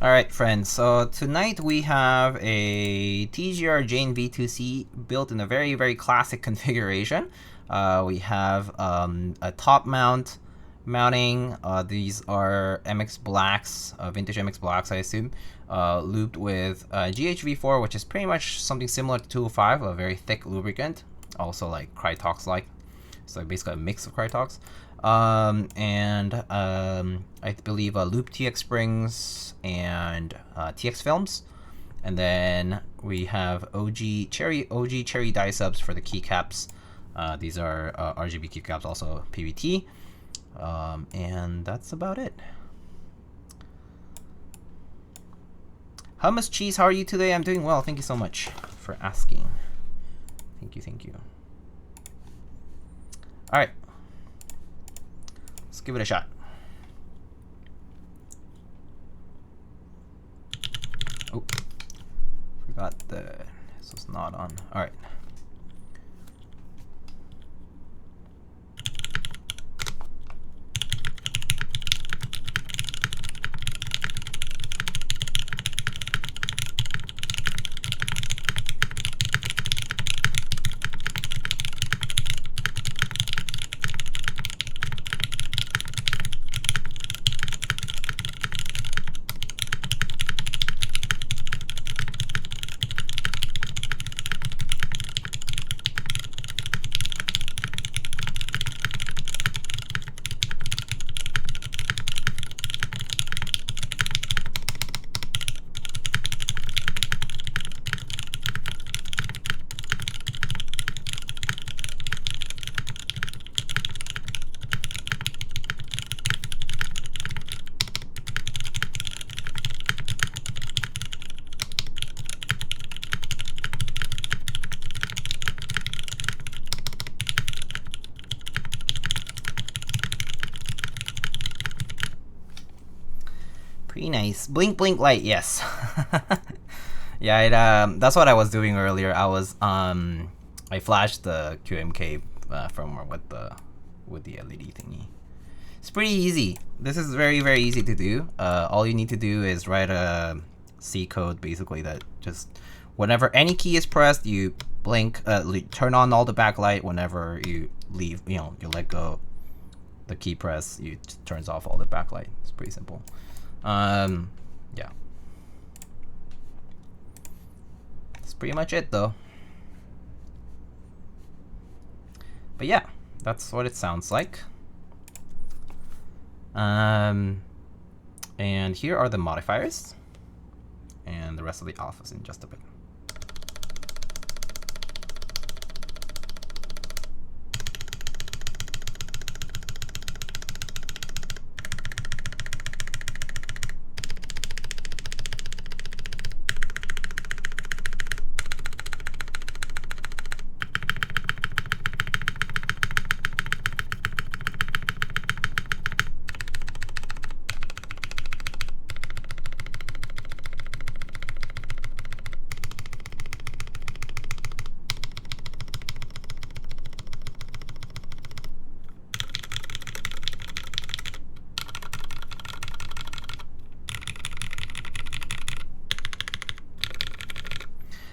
Alright friends, so tonight we have a TGR Jane V2C built in a very, very classic configuration. We have a top mounting. These are MX Blacks, vintage MX Blacks I assume, lubed with GHV4, which is pretty much something similar to 205, a very thick lubricant, also like Krytox like. So basically a mix of Krytox. I believe Loop TX springs and TX films. And then we have OG cherry dyesubs for the keycaps. These are RGB keycaps, also PBT. And that's about it. Hummus Cheese, how are you today? I'm doing well. Thank you so much for asking. Thank you, thank you. All right, let's give it a shot. Oh, forgot that this was not on. All right. Pretty nice. Blink blink light, yes. Yeah, that's what I was doing earlier. I was I flashed the QMK firmware with the LED thingy. It's pretty easy. This is very easy to do. All you need to do is write a C code basically that just whenever any key is pressed, you blink, turn on all the backlight. Whenever you leave, you let go the key press, you turns off all the backlight. It's pretty simple. Yeah. That's pretty much it though. But yeah, that's what it sounds like. And here are the modifiers and the rest of the alphas in just a bit.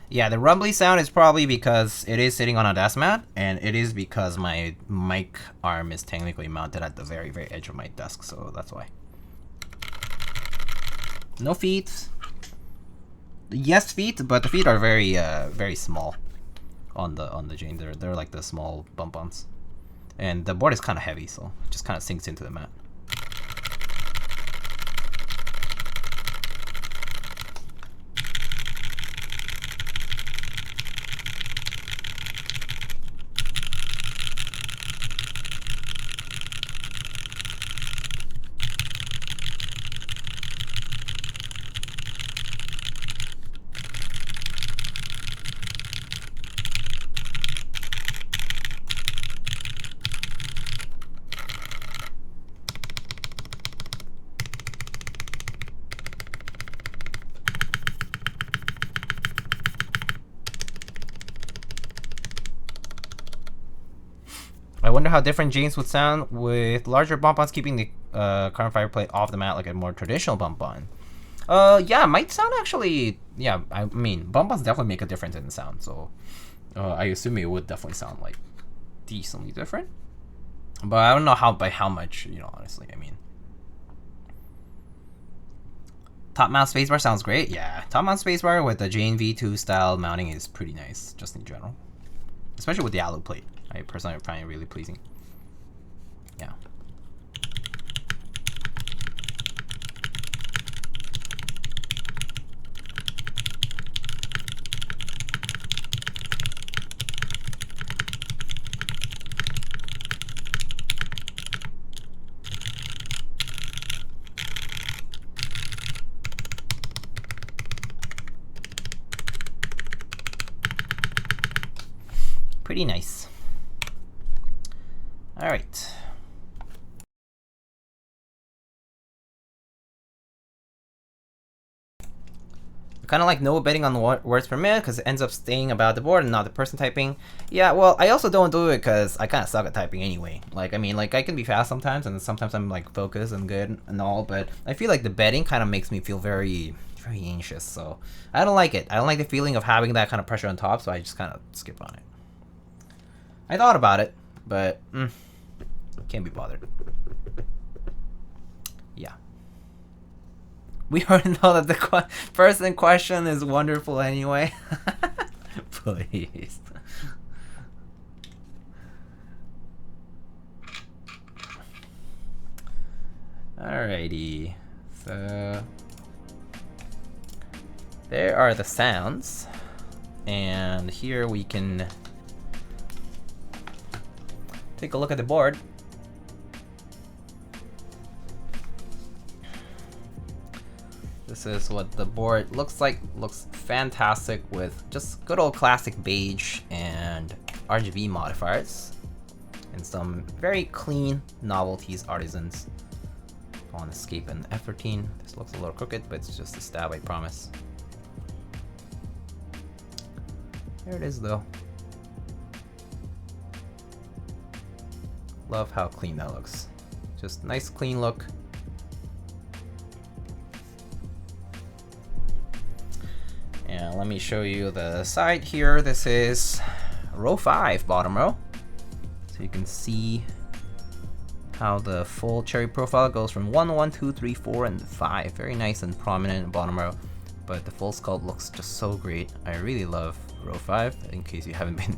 Yeah, the rumbly sound is probably because it is sitting on a desk mat, and it is because my mic arm is technically mounted at the very edge of my desk, so that's why. No feet. Yes, feet, but the feet are very small on the Jane. They're like the small bump-ons, and the board is kind of heavy, so it just kind of sinks into the mat. I wonder how different James would sound with larger bump-ons keeping the current fireplate off the mat like a more traditional bump-on. Yeah, might sound actually, yeah, I mean, bump-ons definitely make a difference in the sound, so I assume it would definitely sound like decently different. But I don't know by how much, honestly, I mean. Top mount spacebar sounds great, yeah. Top mount spacebar with the Jane V2 style mounting is pretty nice, just in general. Especially with the alu plate. I personally find it really pleasing. Yeah. Pretty nice. All right. Kind of like no betting on the words per minute because it ends up staying about the board and not the person typing. Yeah, well, I also don't do it because I kind of suck at typing anyway. Like, I mean, like, I can be fast sometimes, and sometimes I'm like focused and good and all, but I feel like the betting kind of makes me feel very anxious. So I don't like it. I don't like the feeling of having that kind of pressure on top, so I just kind of skip on it. I thought about it, but can't be bothered. Yeah. We already know that the person in question is wonderful anyway. Please. Alrighty. So there are the sounds. And here we can take a look at the board. This is what the board looks like. Looks fantastic with just good old classic beige and RGB modifiers. And some very clean novelties artisans on escape and F13. This looks a little crooked, but it's just a stab, I promise. There it is though. Love how clean that looks. Just nice clean look. And let me show you the side here. This is row 5, bottom row. So you can see how the full cherry profile goes from 1, 1, 2, 3, 4, and 5. Very nice and prominent bottom row. But the full sculpt looks just so great. I really love row 5, in case you haven't been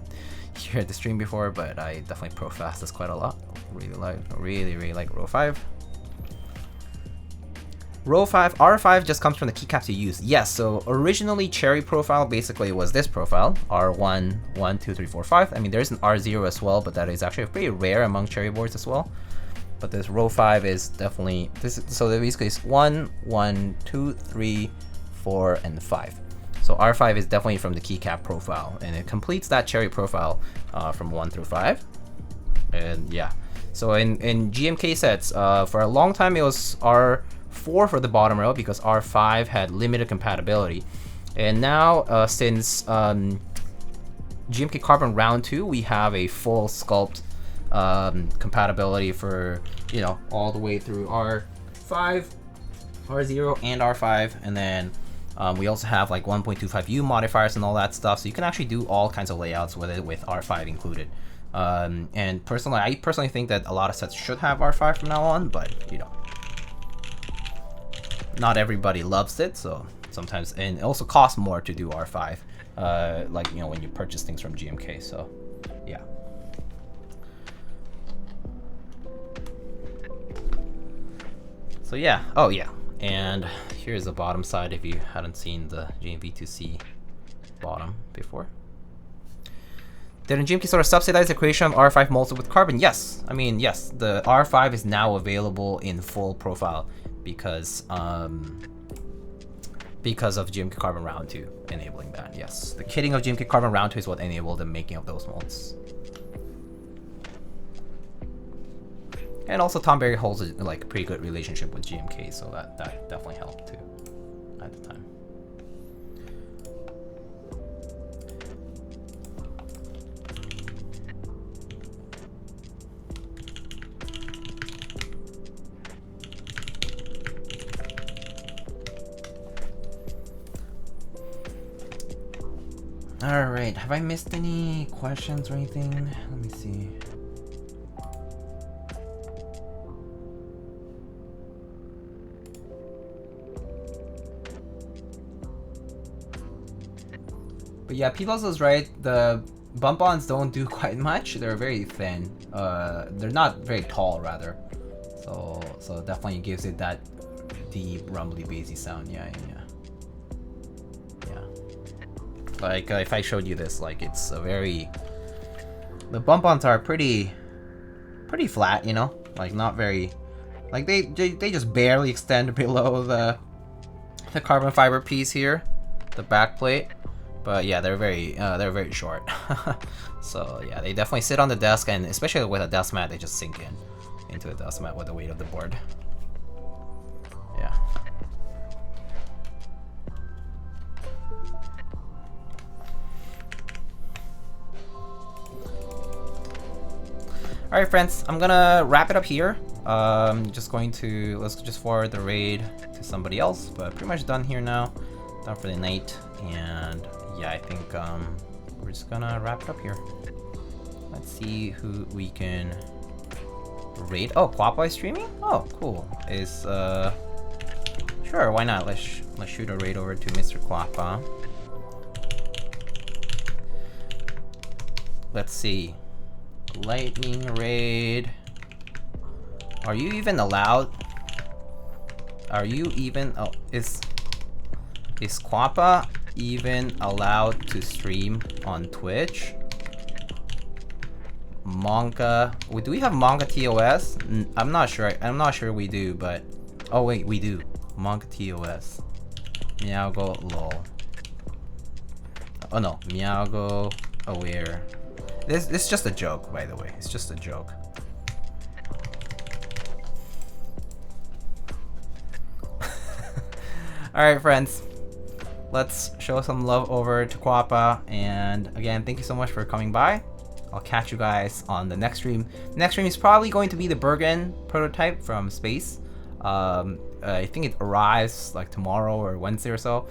here at the stream before, but I definitely pro-fast this quite a lot. Really like row 5. Row 5, R5 just comes from the keycaps you use. Yes, so originally cherry profile basically was this profile, R1, 1, 2, 3, 4, 5. I mean, there's an R0 as well, but that is actually pretty rare among cherry boards as well. But this row 5 is definitely, so basically it's 1, 1, 2, 3, 4, and 5. So R5 is definitely from the keycap profile, and it completes that cherry profile from 1 through 5. And yeah, so in GMK sets, for a long time it was R4 for the bottom row because R5 had limited compatibility. And now since GMK Carbon Round 2, we have a full sculpt compatibility for, you know, all the way through R5, R0, and R5. And then we also have like 1.25U modifiers and all that stuff, so you can actually do all kinds of layouts with it with R5 included. And personally, I personally think that a lot of sets should have R5 from now on, but you know, not everybody loves it, so sometimes, and it also costs more to do R5, like, you know, when you purchase things from GMK, so yeah. So yeah, oh yeah, and here's the bottom side if you hadn't seen the GMV2C bottom before. Didn't GMK sort of subsidize the creation of R5 molded with carbon? Yes, I mean, yes, the R5 is now available in full profile because of GMK Carbon Round 2 enabling that. Yes, the kitting of GMK Carbon Round 2 is what enabled the making of those molds. And also Tom Berry holds a like pretty good relationship with GMK, so that definitely helped too at the time. All right, have I missed any questions or anything? Let me see. But yeah, Pilos is right. The bump-ons don't do quite much. They're very thin. They're not very tall, rather. So definitely gives it that deep, rumbly, bassy sound. Yeah. Like if I showed you this, like it's a very. The bump-ons are pretty flat, you know. Like not very. Like they just barely extend below the carbon fiber piece here, the back plate. But yeah, they're very short. So yeah, they definitely sit on the desk, and especially with a desk mat, they just sink into the desk mat with the weight of the board. Yeah. All right, friends, I'm gonna wrap it up here. Just going to let's just forward the raid to somebody else, but pretty much done here now. Done for the night, and yeah, I think we're just gonna wrap it up here. Let's see who we can raid. Oh, Quappa is streaming? Oh, cool. Is sure, why not? Let's shoot a raid over to Mr. Quappa. Let's see. Lightning raid. Are you even allowed? Are you even? Oh, is Quappa even allowed to stream on Twitch? Manga. Do we have Manga TOS? I'm not sure. I'm not sure we do, but oh wait, we do. Manga TOS. Meowgo lol. Oh no, Meowgo aware. This is just a joke, by the way. It's just a joke. Alright, friends. Let's show some love over to Quappa. And again, thank you so much for coming by. I'll catch you guys on the next stream. Next stream is probably going to be the Bergen prototype from space. I think it arrives like tomorrow or Wednesday or so.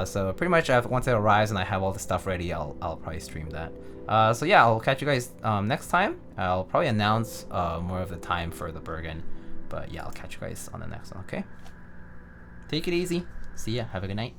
So pretty much once it arrives and I have all the stuff ready, I'll probably stream that. So yeah, I'll catch you guys next time. I'll probably announce more of the time for the Bergen. But yeah, I'll catch you guys on the next one, okay? Take it easy. See ya. Have a good night.